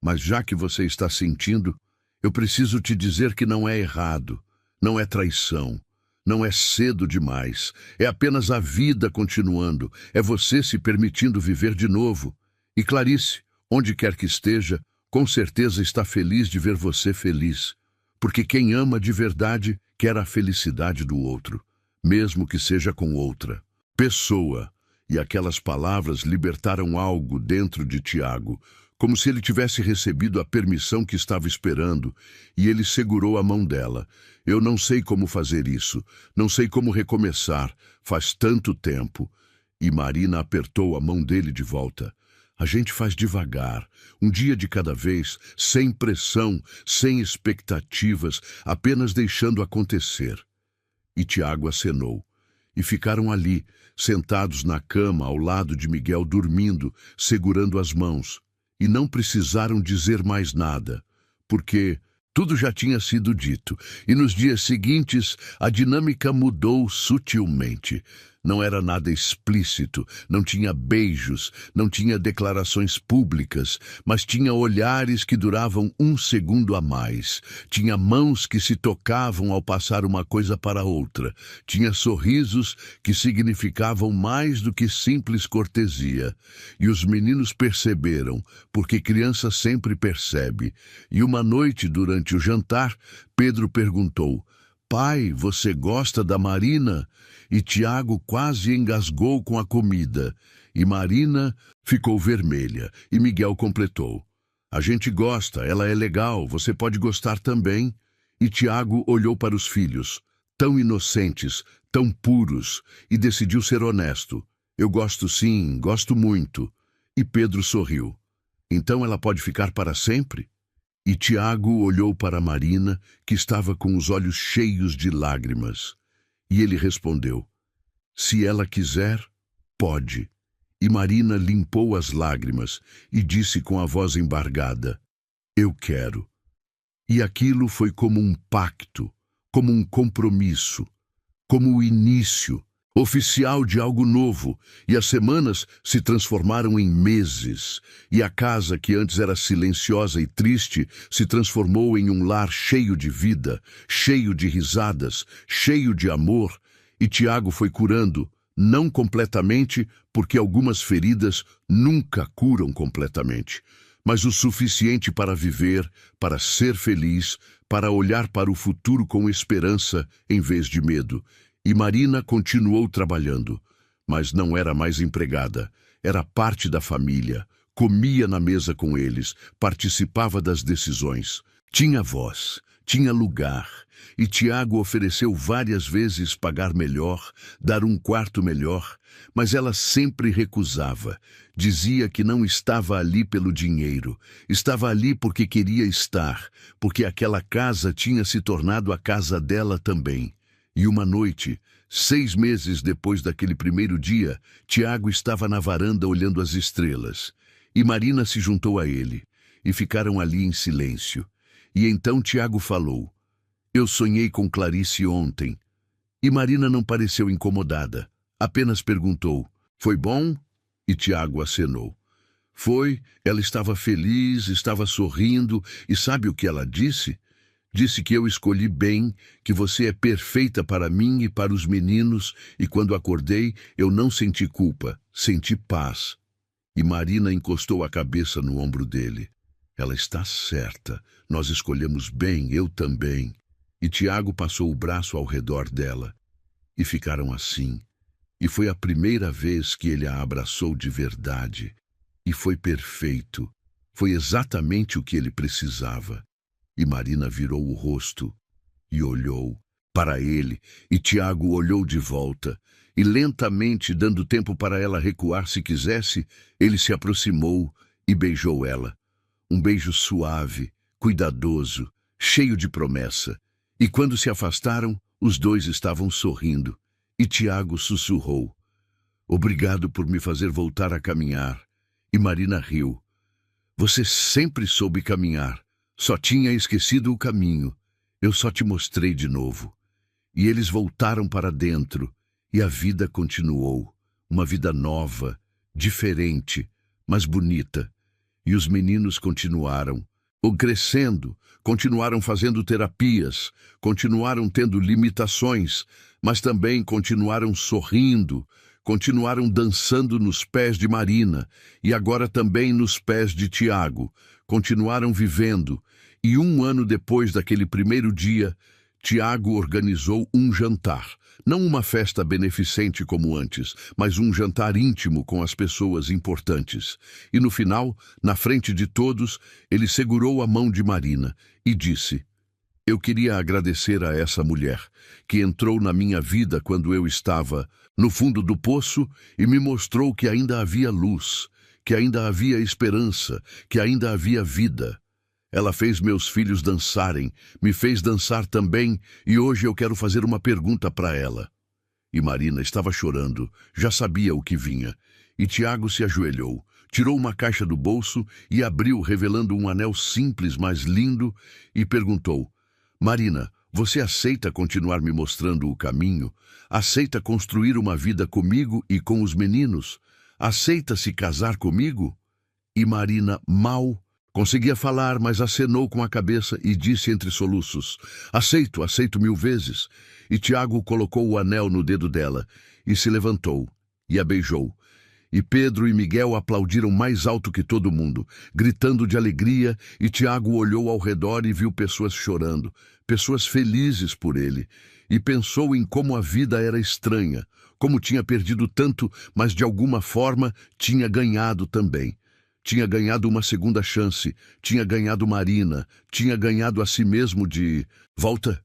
[SPEAKER 1] Mas já que você está sentindo, eu preciso te dizer que não é errado, não é traição. Não é cedo demais, é apenas a vida continuando, é você se permitindo viver de novo. E Clarice, onde quer que esteja, com certeza está feliz de ver você feliz, porque quem ama de verdade quer a felicidade do outro, mesmo que seja com outra pessoa. E aquelas palavras libertaram algo dentro de Tiago, como se ele tivesse recebido a permissão que estava esperando, e ele segurou a mão dela. Eu não sei como fazer isso, não sei como recomeçar, faz tanto tempo. E Marina apertou a mão dele de volta. A gente faz devagar, um dia de cada vez, sem pressão, sem expectativas, apenas deixando acontecer. E Tiago acenou. E ficaram ali, sentados na cama ao lado de Miguel dormindo, segurando as mãos. E não precisaram dizer mais nada, porque tudo já tinha sido dito. E nos dias seguintes, a dinâmica mudou sutilmente. Não era nada explícito, não tinha beijos, não tinha declarações públicas, mas tinha olhares que duravam um segundo a mais. Tinha mãos que se tocavam ao passar uma coisa para outra. Tinha sorrisos que significavam mais do que simples cortesia. E os meninos perceberam, porque criança sempre percebe. E uma noite, durante o jantar, Pedro perguntou: "Pai, você gosta da Marina?" E Tiago quase engasgou com a comida. E Marina ficou vermelha. E Miguel completou: "A gente gosta, ela é legal, você pode gostar também." E Tiago olhou para os filhos, tão inocentes, tão puros, e decidiu ser honesto. "Eu gosto sim, gosto muito." E Pedro sorriu. "Então ela pode ficar para sempre?" E Tiago olhou para Marina, que estava com os olhos cheios de lágrimas. E ele respondeu: "Se ela quiser, pode." E Marina limpou as lágrimas e disse com a voz embargada: "Eu quero." E aquilo foi como um pacto, como um compromisso, como o início oficial de algo novo, e as semanas se transformaram em meses, e a casa que antes era silenciosa e triste se transformou em um lar cheio de vida, cheio de risadas, cheio de amor, e Tiago foi curando, não completamente, porque algumas feridas nunca curam completamente, mas o suficiente para viver, para ser feliz, para olhar para o futuro com esperança em vez de medo. E Marina continuou trabalhando, mas não era mais empregada. Era parte da família, comia na mesa com eles, participava das decisões. Tinha voz, tinha lugar, e Tiago ofereceu várias vezes pagar melhor, dar um quarto melhor, mas ela sempre recusava. Dizia que não estava ali pelo dinheiro, estava ali porque queria estar, porque aquela casa tinha se tornado a casa dela também. E uma noite, 6 meses depois daquele primeiro dia, Tiago estava na varanda olhando as estrelas. E Marina se juntou a ele, e ficaram ali em silêncio. E então Tiago falou: "Eu sonhei com Clarice ontem." E Marina não pareceu incomodada, apenas perguntou: "Foi bom?" E Tiago acenou. Foi, ela estava feliz, estava sorrindo, e sabe o que ela disse? Disse que eu escolhi bem, que você é perfeita para mim e para os meninos, e quando acordei, eu não senti culpa, senti paz. E Marina encostou a cabeça no ombro dele. Ela está certa, nós escolhemos bem, eu também. E Tiago passou o braço ao redor dela. E ficaram assim. E foi a primeira vez que ele a abraçou de verdade. E foi perfeito. Foi exatamente o que ele precisava. E Marina virou o rosto e olhou para ele, e Tiago olhou de volta, e lentamente, dando tempo para ela recuar se quisesse, ele se aproximou e beijou ela. Um beijo suave, cuidadoso, cheio de promessa. E quando se afastaram, os dois estavam sorrindo, e Tiago sussurrou: "Obrigado por me fazer voltar a caminhar." E Marina riu. "Você sempre soube caminhar. Só tinha esquecido o caminho. Eu só te mostrei de novo." E eles voltaram para dentro, e a vida continuou. Uma vida nova, diferente, mas bonita. E os meninos continuaram crescendo, continuaram fazendo terapias, continuaram tendo limitações, mas também continuaram sorrindo, continuaram dançando nos pés de Marina, e agora também nos pés de Tiago. Continuaram vivendo, e 1 ano depois daquele primeiro dia, Tiago organizou um jantar. Não uma festa beneficente como antes, mas um jantar íntimo com as pessoas importantes. E no final, na frente de todos, ele segurou a mão de Marina e disse: eu queria agradecer a essa mulher, que entrou na minha vida quando eu estava no fundo do poço e me mostrou que ainda havia luz, que ainda havia esperança, que ainda havia vida. Ela fez meus filhos dançarem, me fez dançar também, e hoje eu quero fazer uma pergunta para ela. E Marina estava chorando, já sabia o que vinha. E Tiago se ajoelhou, tirou uma caixa do bolso e abriu, revelando um anel simples, mas lindo, e perguntou: Marina, você aceita continuar me mostrando o caminho? Aceita construir uma vida comigo e com os meninos? Aceita se casar comigo? E Marina mal conseguia falar, mas acenou com a cabeça e disse entre soluços: aceito, aceito 1000 vezes. E Tiago colocou o anel no dedo dela e se levantou e a beijou. E Pedro e Miguel aplaudiram mais alto que todo mundo, gritando de alegria, e Tiago olhou ao redor e viu pessoas chorando, pessoas felizes por ele, e pensou em como a vida era estranha, como tinha perdido tanto, mas de alguma forma tinha ganhado também. Tinha ganhado uma segunda chance, tinha ganhado Marina, tinha ganhado a si mesmo de volta.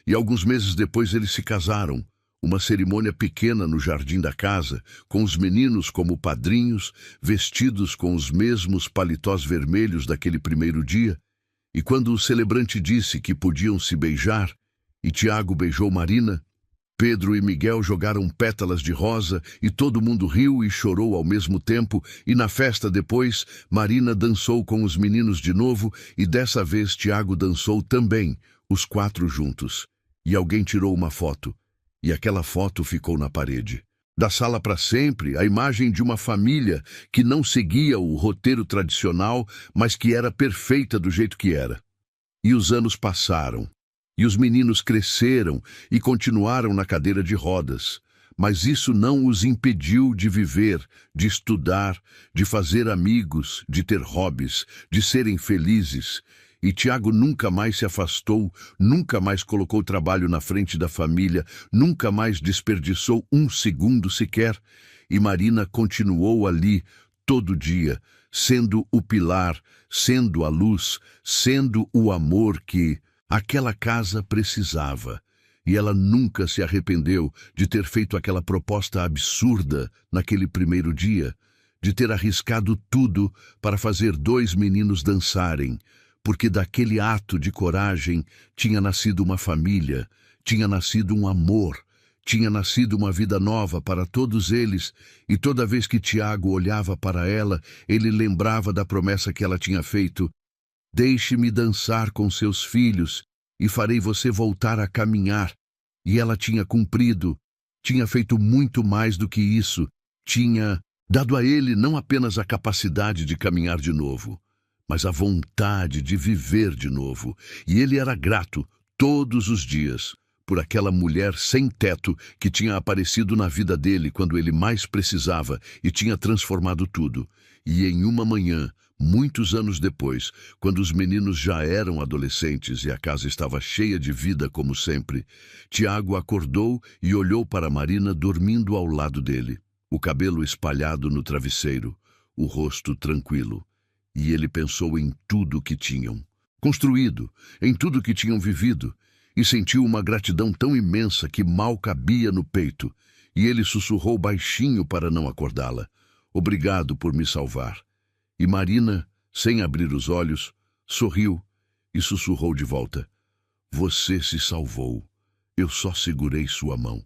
[SPEAKER 1] E alguns meses depois eles se casaram. Uma cerimônia pequena no jardim da casa, com os meninos como padrinhos, vestidos com os mesmos paletós vermelhos daquele primeiro dia. E quando o celebrante disse que podiam se beijar, e Tiago beijou Marina, Pedro e Miguel jogaram pétalas de rosa e todo mundo riu e chorou ao mesmo tempo, e na festa depois, Marina dançou com os meninos de novo e dessa vez Tiago dançou também, os 4 juntos. E alguém tirou uma foto, e aquela foto ficou na parede. Da sala para sempre, a imagem de uma família que não seguia o roteiro tradicional, mas que era perfeita do jeito que era. E os anos passaram. E os meninos cresceram e continuaram na cadeira de rodas. Mas isso não os impediu de viver, de estudar, de fazer amigos, de ter hobbies, de serem felizes. E Tiago nunca mais se afastou, nunca mais colocou trabalho na frente da família, nunca mais desperdiçou um segundo sequer. E Marina continuou ali, todo dia, sendo o pilar, sendo a luz, sendo o amor que aquela casa precisava, e ela nunca se arrependeu de ter feito aquela proposta absurda naquele primeiro dia, de ter arriscado tudo para fazer 2 meninos dançarem, porque daquele ato de coragem tinha nascido uma família, tinha nascido um amor, tinha nascido uma vida nova para todos eles, e toda vez que Tiago olhava para ela, ele lembrava da promessa que ela tinha feito: deixe-me dançar com seus filhos e farei você voltar a caminhar. E ela tinha cumprido, tinha feito muito mais do que isso, tinha dado a ele não apenas a capacidade de caminhar de novo, mas a vontade de viver de novo. E ele era grato todos os dias por aquela mulher sem teto que tinha aparecido na vida dele quando ele mais precisava e tinha transformado tudo. E em uma manhã, muitos anos depois, quando os meninos já eram adolescentes e a casa estava cheia de vida como sempre, Tiago acordou e olhou para Marina dormindo ao lado dele, o cabelo espalhado no travesseiro, o rosto tranquilo. E ele pensou em tudo que tinham construído, em tudo que tinham vivido, e sentiu uma gratidão tão imensa que mal cabia no peito, e ele sussurrou baixinho para não acordá-la: obrigado por me salvar. E Marina, sem abrir os olhos, sorriu e sussurrou de volta: você se salvou, eu só segurei sua mão.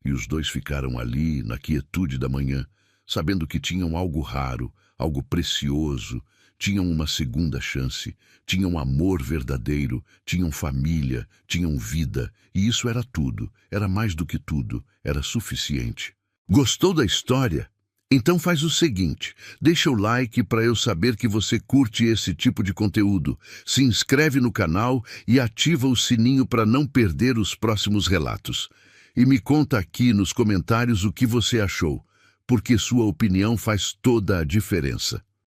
[SPEAKER 1] E os dois ficaram ali, na quietude da manhã, sabendo que tinham algo raro, algo precioso, tinham uma segunda chance, tinham amor verdadeiro, tinham família, tinham vida, e isso era tudo, era mais do que tudo, era suficiente. Gostou da história? Então faz o seguinte, deixa o like para eu saber que você curte esse tipo de conteúdo, se inscreve no canal e ativa o sininho para não perder os próximos relatos. E me conta aqui nos comentários o que você achou, porque sua opinião faz toda a diferença.